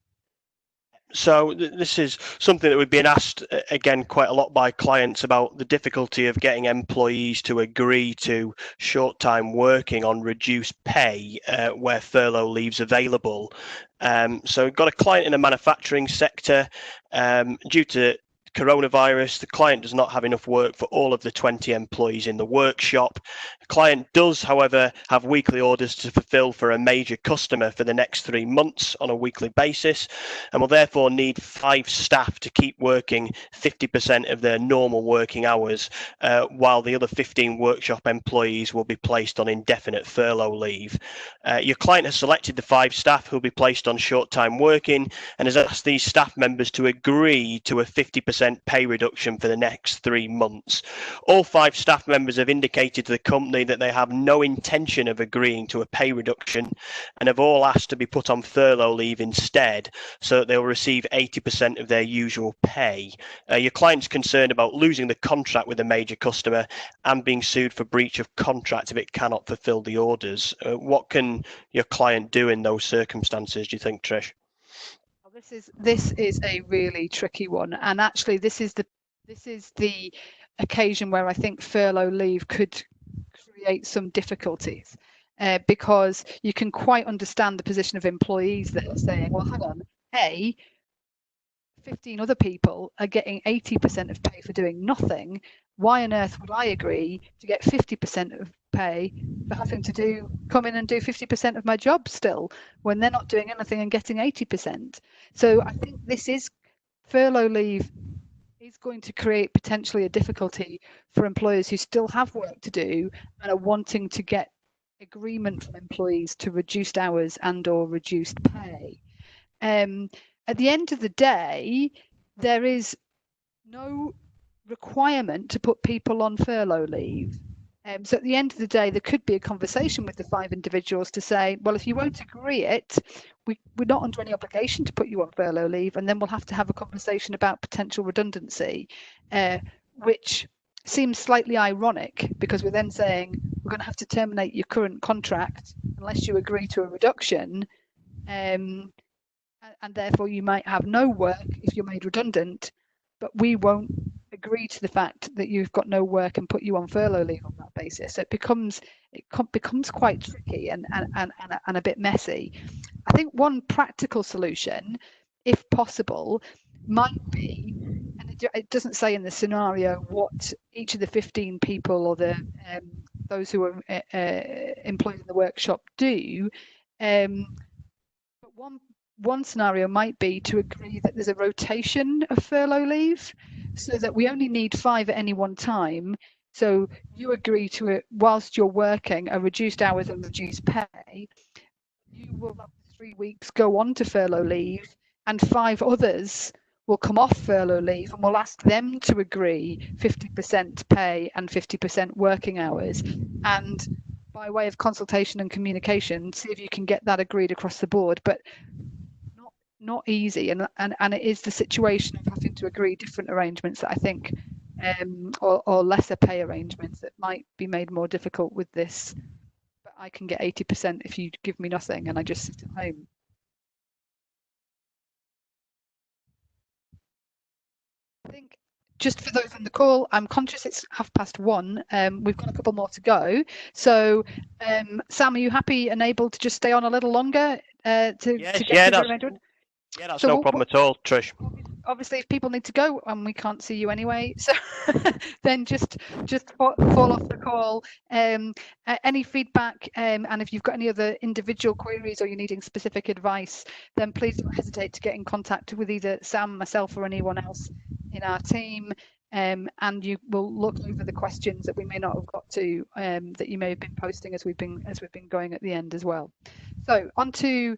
So this is something that we've been asked again quite a lot by clients about, the difficulty of getting employees to agree to short-time working on reduced pay where furlough leave's available. So we've got a client in the manufacturing sector. Due to coronavirus, the client does not have enough work for all of the 20 employees in the workshop. The client does, however, have weekly orders to fulfill for a major customer for the next 3 months on a weekly basis, and will therefore need 5 staff to keep working 50% of their normal working hours, while the other 15 workshop employees will be placed on indefinite furlough leave. Your client has selected the 5 staff who will be placed on short-time working and has asked these staff members to agree to a 50% pay reduction for the next 3 months. All 5 staff members have indicated to the company that they have no intention of agreeing to a pay reduction and have all asked to be put on furlough leave instead, so that they'll receive 80% of their usual pay. Your client's concerned about losing the contract with a major customer and being sued for breach of contract if it cannot fulfill the orders. What can your client do in those circumstances, do you think, Trish? This is a really tricky one, and actually this is the occasion where I think furlough leave could create some difficulties. because you can quite understand the position of employees that are saying, well, hang on, 15 other people are getting 80% of pay for doing nothing. Why on earth would I agree to get 50% of pay for having to come in and do 50% of my job still when they're not doing anything and getting 80%? So I think furlough leave is going to create potentially a difficulty for employers who still have work to do and are wanting to get agreement from employees to reduced hours and or reduced pay. At the end of the day, there is no requirement to put people on furlough leave. So at the end of the day, there could be a conversation with the 5 individuals to say, well, if you won't agree it, we're not under any obligation to put you on furlough leave, and then we'll have to have a conversation about potential redundancy, which seems slightly ironic because we're then saying we're going to have to terminate your current contract unless you agree to a reduction. And therefore you might have no work if you're made redundant, but we won't agree to the fact that you've got no work and put you on furlough leave on that basis. So it becomes quite tricky and a bit messy. I think one practical solution, if possible, might be, and it doesn't say in the scenario what each of the 15 people or those who are employed in the workshop do, but one scenario might be to agree that there's a rotation of furlough leave so that we only need 5 at any one time. So you agree to it whilst you're working, a reduced hours and reduced pay. You will have 3 weeks go on to furlough leave, and 5 others will come off furlough leave, and we'll ask them to agree 50% pay and 50% working hours. And by way of consultation and communication, see if you can get that agreed across the board. But not easy, and it is the situation of having to agree different arrangements that I think, or lesser pay arrangements that might be made more difficult with this. But I can get 80% if you give me nothing and I just sit at home. I think just for those on the call, I'm conscious it's 1:30. We've got a couple more to go. So, Sam, are you happy and able to just stay on a little longer to get to the arrangement? Yeah, that's no problem at all, Trish. Obviously, if people need to go and we can't see you anyway, so then just fall off the call. Any feedback, and if you've got any other individual queries or you're needing specific advice, then please don't hesitate to get in contact with either Sam, myself, or anyone else in our team. And you will look over the questions that we may not have got to, that you may have been posting as we've been going at the end as well. So on to.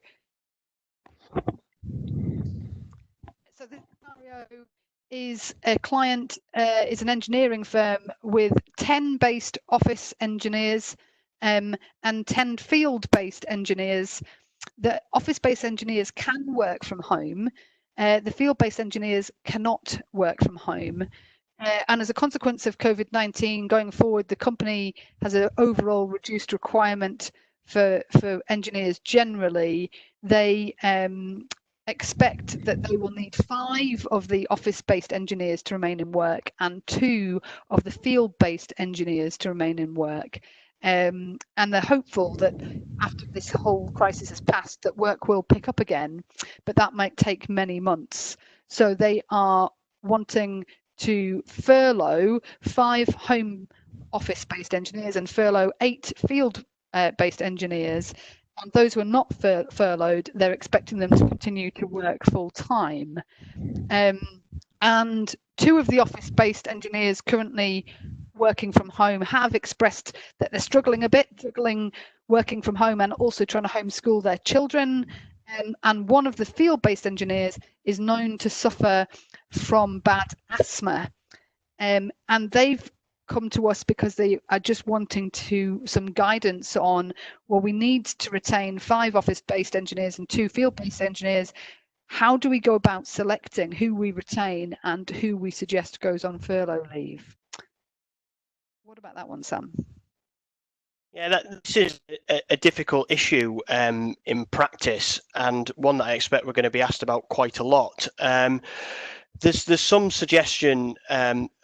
So this scenario is a client is an engineering firm with 10 based office engineers and 10 field-based engineers. The office-based engineers can work from home. The field-based engineers cannot work from home. And as a consequence of COVID-19 going forward, the company has an overall reduced requirement for engineers generally. They expect that they will need 5 of the office-based engineers to remain in work and 2 of the field-based engineers to remain in work. And they're hopeful that after this whole crisis has passed, that work will pick up again, but that might take many months. So they are wanting to furlough 5 home office-based engineers and furlough 8 field-based engineers. And those who are not furloughed, they're expecting them to continue to work full time. And 2 of the office-based engineers currently working from home have expressed that they're struggling a bit, working from home and also trying to homeschool their children. And one of the field-based engineers is known to suffer from bad asthma. And they've come to us because they are just wanting some guidance on, well, we need to retain 5 office-based engineers and 2 field-based engineers. How do we go about selecting who we retain and who we suggest goes on furlough leave? What about that one, Sam? Yeah, this is a difficult issue in practice, and one that I expect we're going to be asked about quite a lot. There's some suggestion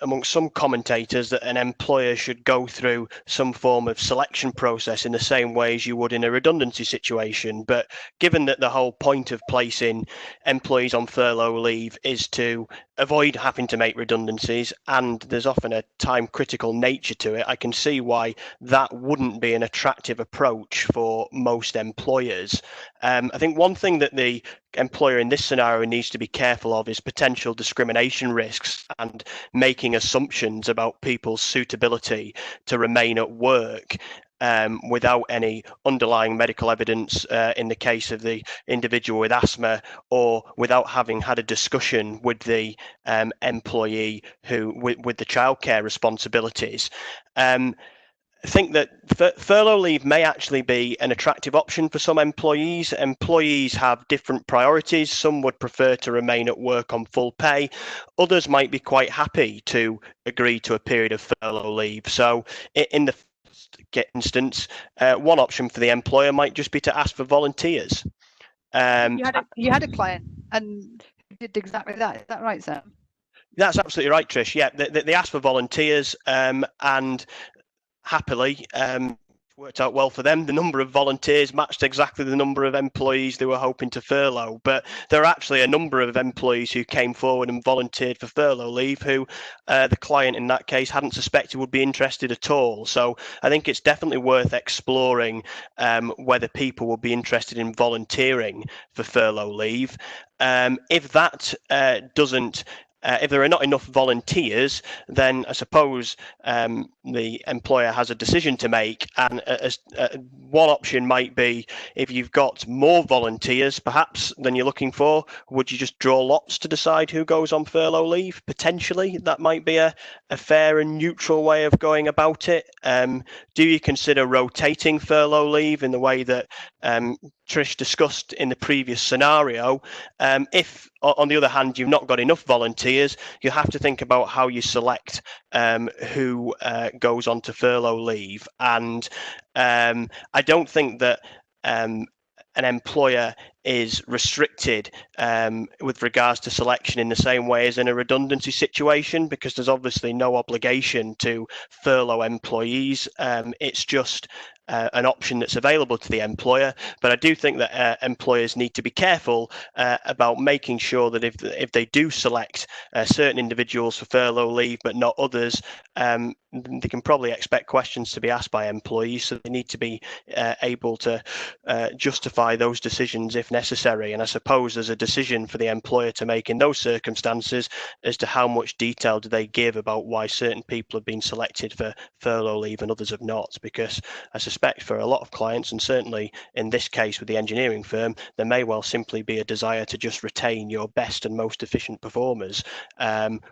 amongst some commentators that an employer should go through some form of selection process in the same way as you would in a redundancy situation. But given that the whole point of placing employees on furlough leave is to avoid having to make redundancies, and there's often a time critical nature to it, I can see why that wouldn't be an attractive approach for most employers. I think one thing that the employer in this scenario needs to be careful of is potential discrimination risks and making assumptions about people's suitability to remain at work without any underlying medical evidence in the case of the individual with asthma, or without having had a discussion with the employee who with the childcare responsibilities. I think that furlough leave may actually be an attractive option for some employees. Employees have different priorities. Some would prefer to remain at work on full pay. Others might be quite happy to agree to a period of furlough leave. So in the first instance, one option for the employer might just be to ask for volunteers. You had a client and did exactly that. Is that right, Sam? That's absolutely right, Trish. Yeah, they asked for volunteers, and happily, worked out well for them. The number of volunteers matched exactly the number of employees they were hoping to furlough. But there are actually a number of employees who came forward and volunteered for furlough leave who the client in that case hadn't suspected would be interested at all. So I think it's definitely worth exploring whether people will be interested in volunteering for furlough leave. If that doesn't if there are not enough volunteers, then I suppose the employer has a decision to make. And one option might be, if you've got more volunteers, perhaps, than you're looking for, would you just draw lots to decide who goes on furlough leave? Potentially, that might be a fair and neutral way of going about it. Do you consider rotating furlough leave in the way that Trish discussed in the previous scenario? If, on the other hand, you've not got enough volunteers, you have to think about how you select who goes on to furlough leave. And I don't think that an employer is restricted with regards to selection in the same way as in a redundancy situation, because there's obviously no obligation to furlough employees. It's just an option that's available to the employer. But I do think that employers need to be careful about making sure that if they do select certain individuals for furlough leave but not others, they can probably expect questions to be asked by employees, so they need to be able to justify those decisions if necessary. And I suppose there's a decision for the employer to make in those circumstances as to how much detail do they give about why certain people have been selected for furlough leave and others have not, because I suspect for a lot of clients, and certainly in this case with the engineering firm, there may well simply be a desire to just retain your best and most efficient performers,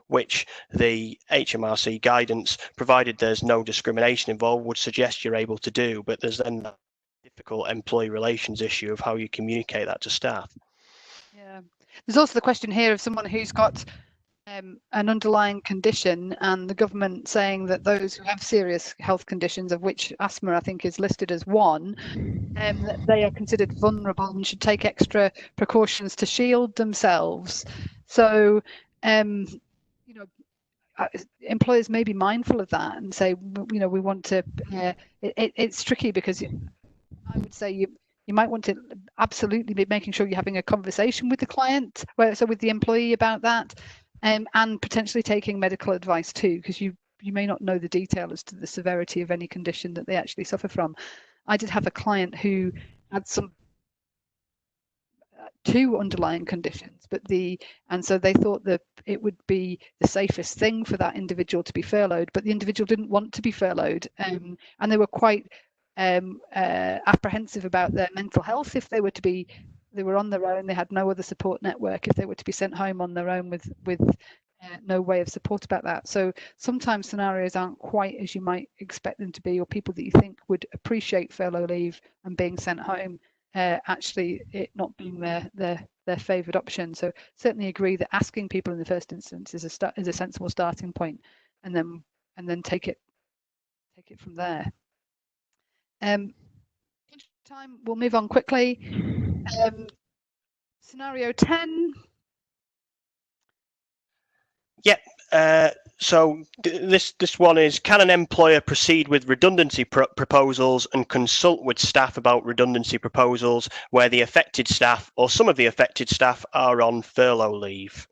which the HMRC guidance, provided there's no discrimination involved, would suggest you're able to do. But there's then that difficult employee relations issue of how you communicate that to staff. Yeah, there's also the question here of someone who's got an underlying condition, and the government saying that those who have serious health conditions, of which asthma I think is listed as one, that they are considered vulnerable and should take extra precautions to shield themselves. So employers may be mindful of that and say, we want to. It's tricky because I would say you might want to absolutely be making sure you're having a conversation with the client, so with the employee about that, and potentially taking medical advice too, because you may not know the detail as to the severity of any condition that they actually suffer from. I did have a client who had two underlying conditions, and so they thought that it would be the safest thing for that individual to be furloughed, but the individual didn't want to be furloughed, and they were quite apprehensive about their mental health if they were on their own. They had no other support network if they were to be sent home on their own with no way of support about that. So sometimes scenarios aren't quite as you might expect them to be, or people that you think would appreciate furlough leave and being sent home, actually it not being their favoured option. So certainly agree that asking people in the first instance is a sensible starting point, and then take it from there. Time, we'll move on quickly. Scenario 10. Yeah, So this one is: can an employer proceed with redundancy proposals and consult with staff about redundancy proposals where the affected staff or some of the affected staff are on furlough leave?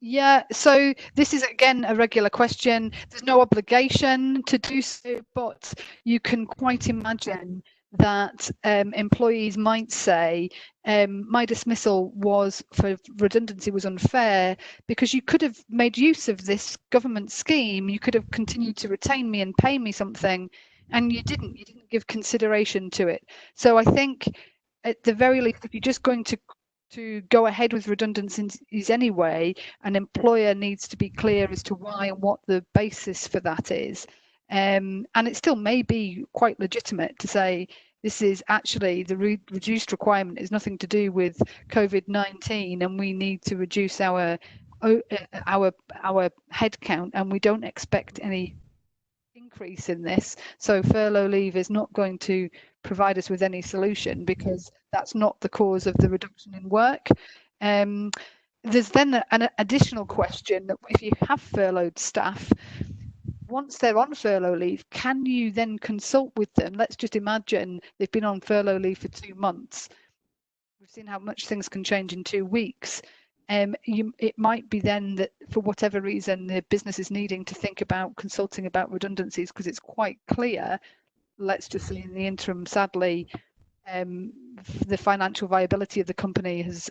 Yeah, so this is again a regular question. There's no obligation to do so, but you can quite imagine that employees might say, my dismissal was for redundancy was unfair because you could have made use of this government scheme. You could have continued to retain me and pay me something, and you didn't. You didn't give consideration to it. So I think at the very least, if you're just going to go ahead with redundancies anyway, an employer needs to be clear as to why and what the basis for that is. And it still may be quite legitimate to say this is actually the reduced requirement is nothing to do with COVID-19, and we need to reduce our head count, and we don't expect any increase in this. So furlough leave is not going to provide us with any solution because that's not the cause of the reduction in work. There's then an additional question that if you have furloughed staff, once they're on furlough leave, can you then consult with them? Let's just imagine they've been on furlough leave for 2 months. We've seen how much things can change in 2 weeks. It might be then that for whatever reason the business is needing to think about consulting about redundancies because it's quite clear, let's just say in the interim, sadly, the financial viability of the company has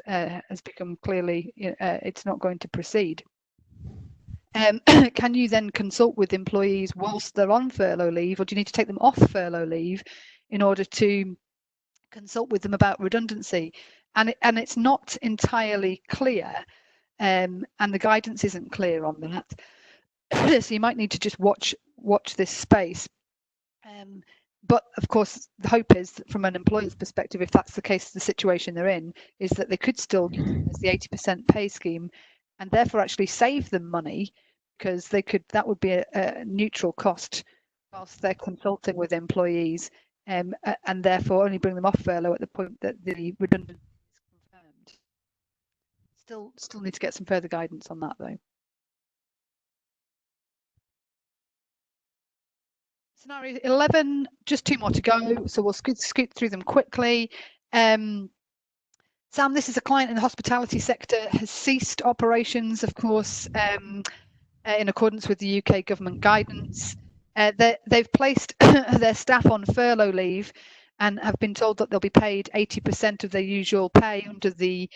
become clearly it's not going to proceed. Can you then consult with employees whilst they're on furlough leave, or do you need to take them off furlough leave in order to consult with them about redundancy? And it's not entirely clear, and the guidance isn't clear on that. So you might need to just watch this space. But of course, the hope is that from an employer's perspective, if that's the case, the situation they're in is that they could still use the 80% pay scheme, and therefore actually save them money, because that would be a neutral cost whilst they're consulting with employees, and therefore only bring them off furlough at the point that the redundancy is confirmed. Still need to get some further guidance on that though. Scenario 11, just 2 more to go, so we'll scoot through them quickly. Sam, this is a client in the hospitality sector, has ceased operations, of course, in accordance with the UK government guidance. They've placed their staff on furlough leave and have been told that they'll be paid 80% of their usual pay under the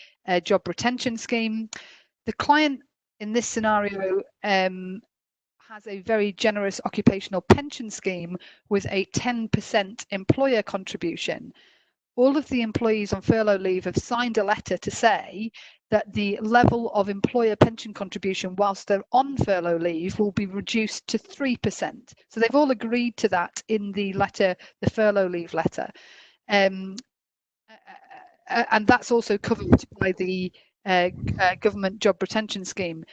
job retention scheme. The client in this scenario has a very generous occupational pension scheme with a 10% employer contribution. All of the employees on furlough leave have signed a letter to say that the level of employer pension contribution whilst they're on furlough leave will be reduced to 3%. So they've all agreed to that in the letter, the furlough leave letter. And that's also covered by the government job retention scheme.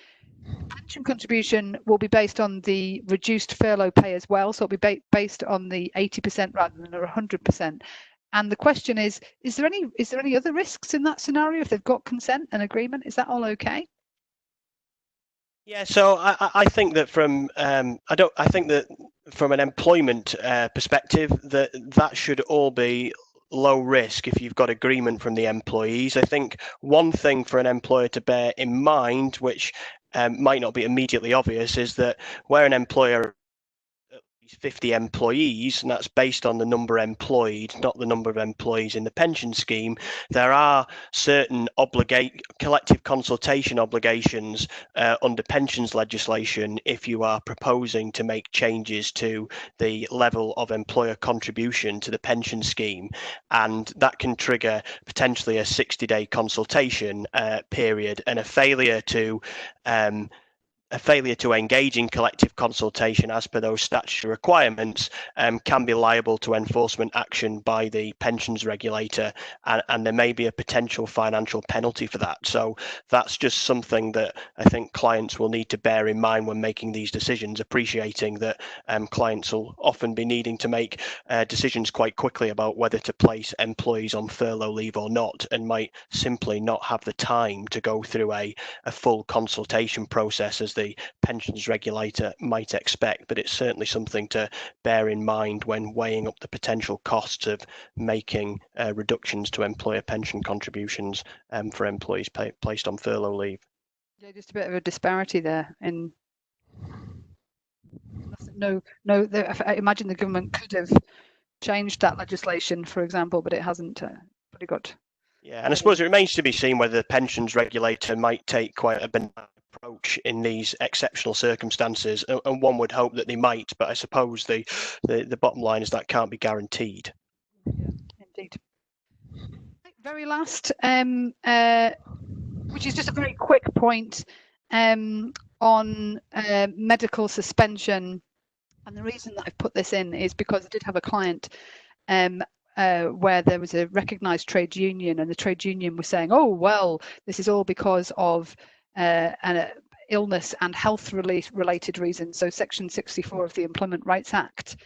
Pension contribution will be based on the reduced furlough pay as well, so it'll be based on the 80% rather than 100%. And the question is there any other risks in that scenario if they've got consent and agreement? Is that all okay? Yeah, so I think that from from an employment perspective that should all be low risk if you've got agreement from the employees. I think one thing for an employer to bear in mind, which might not be immediately obvious, is that where an employer 50 employees, and that's based on the number employed, not the number of employees in the pension scheme, there are certain collective consultation obligations under pensions legislation if you are proposing to make changes to the level of employer contribution to the pension scheme, and that can trigger potentially a 60-day consultation period, and a failure to a failure to engage in collective consultation as per those statutory requirements can be liable to enforcement action by the pensions regulator, and there may be a potential financial penalty for that. So that's just something that I think clients will need to bear in mind when making these decisions, appreciating that clients will often be needing to make decisions quite quickly about whether to place employees on furlough leave or not, and might simply not have the time to go through a full consultation process as the pensions regulator might expect. But it's certainly something to bear in mind when weighing up the potential costs of making reductions to employer pension contributions for employees placed on furlough leave. Yeah, just a bit of a disparity there. In I imagine the government could have changed that legislation, for example, but it hasn't. Pretty good. Yeah, and I suppose it remains to be seen whether the pensions regulator might take quite a benign approach in these exceptional circumstances, and one would hope that they might, but I suppose the bottom line is that can't be guaranteed. Yeah, indeed. Very last, which is just a very quick point on medical suspension, and the reason that I've put this in is because I did have a client where there was a recognised trade union, and the trade union was saying, oh, well, this is all because of an illness and health related reasons. So Section 64 of the Employment Rights Act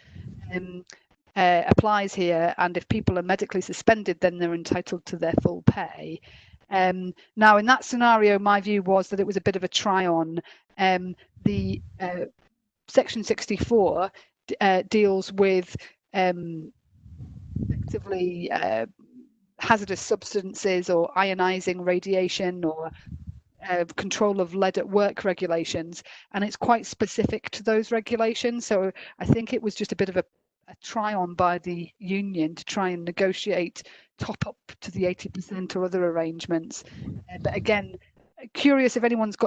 applies here, and if people are medically suspended, then they're entitled to their full pay. Now, in that scenario, my view was that it was a bit of a try-on. The Section 64 deals with effectively hazardous substances or ionizing radiation or control of lead at work regulations, and it's quite specific to those regulations. So I think it was just a bit of a try-on by the union to try and negotiate top up to the 80% or other arrangements. But again, curious if anyone's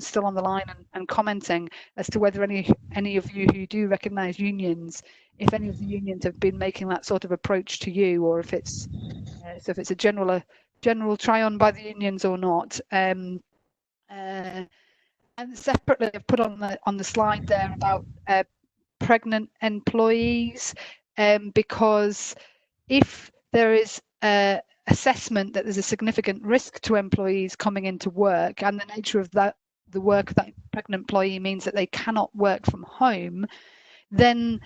still on the line and commenting as to whether any of you who do recognise unions, if any of the unions have been making that sort of approach to you, or if it's a general try-on by the unions or not. And separately, I've put on the slide there about pregnant employees, because if there is assessment that there's a significant risk to employees coming into work, and the nature of the work of that pregnant employee means that they cannot work from home, then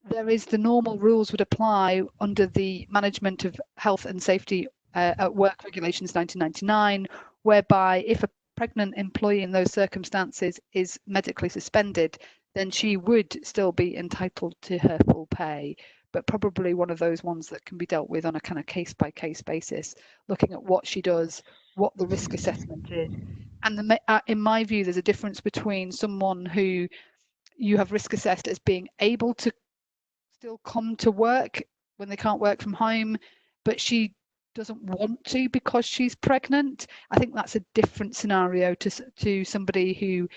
there is the normal rules would apply under the Management of Health and Safety at Work Regulations 1999, whereby if a pregnant employee in those circumstances is medically suspended, then she would still be entitled to her full pay, but probably one of those ones that can be dealt with on a kind of case-by-case basis, looking at what she does, what the risk assessment is. And in my view, there's a difference between someone who you have risk assessed as being able to still come to work when they can't work from home, but she doesn't want to because she's pregnant. I think that's a different scenario to somebody who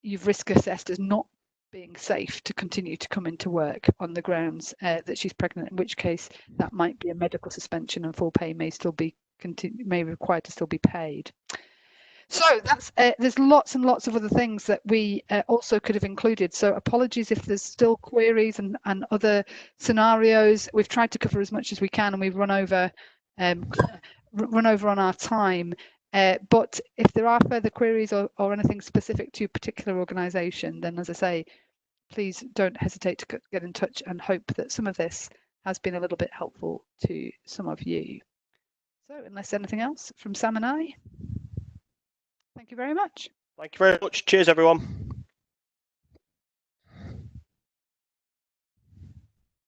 you've risk assessed as not being safe to continue to come into work on the grounds that she's pregnant, in which case that might be a medical suspension and full pay may be required to still be paid. So that's there's lots and lots of other things that we also could have included. So apologies if there's still queries and other scenarios. We've tried to cover as much as we can, and we've run over on our time. But if there are further queries or anything specific to a particular organisation, then as I say, please don't hesitate to get in touch, and hope that some of this has been a little bit helpful to some of you. So unless anything else from Sam and I, thank you very much. Thank you very much. Cheers, everyone.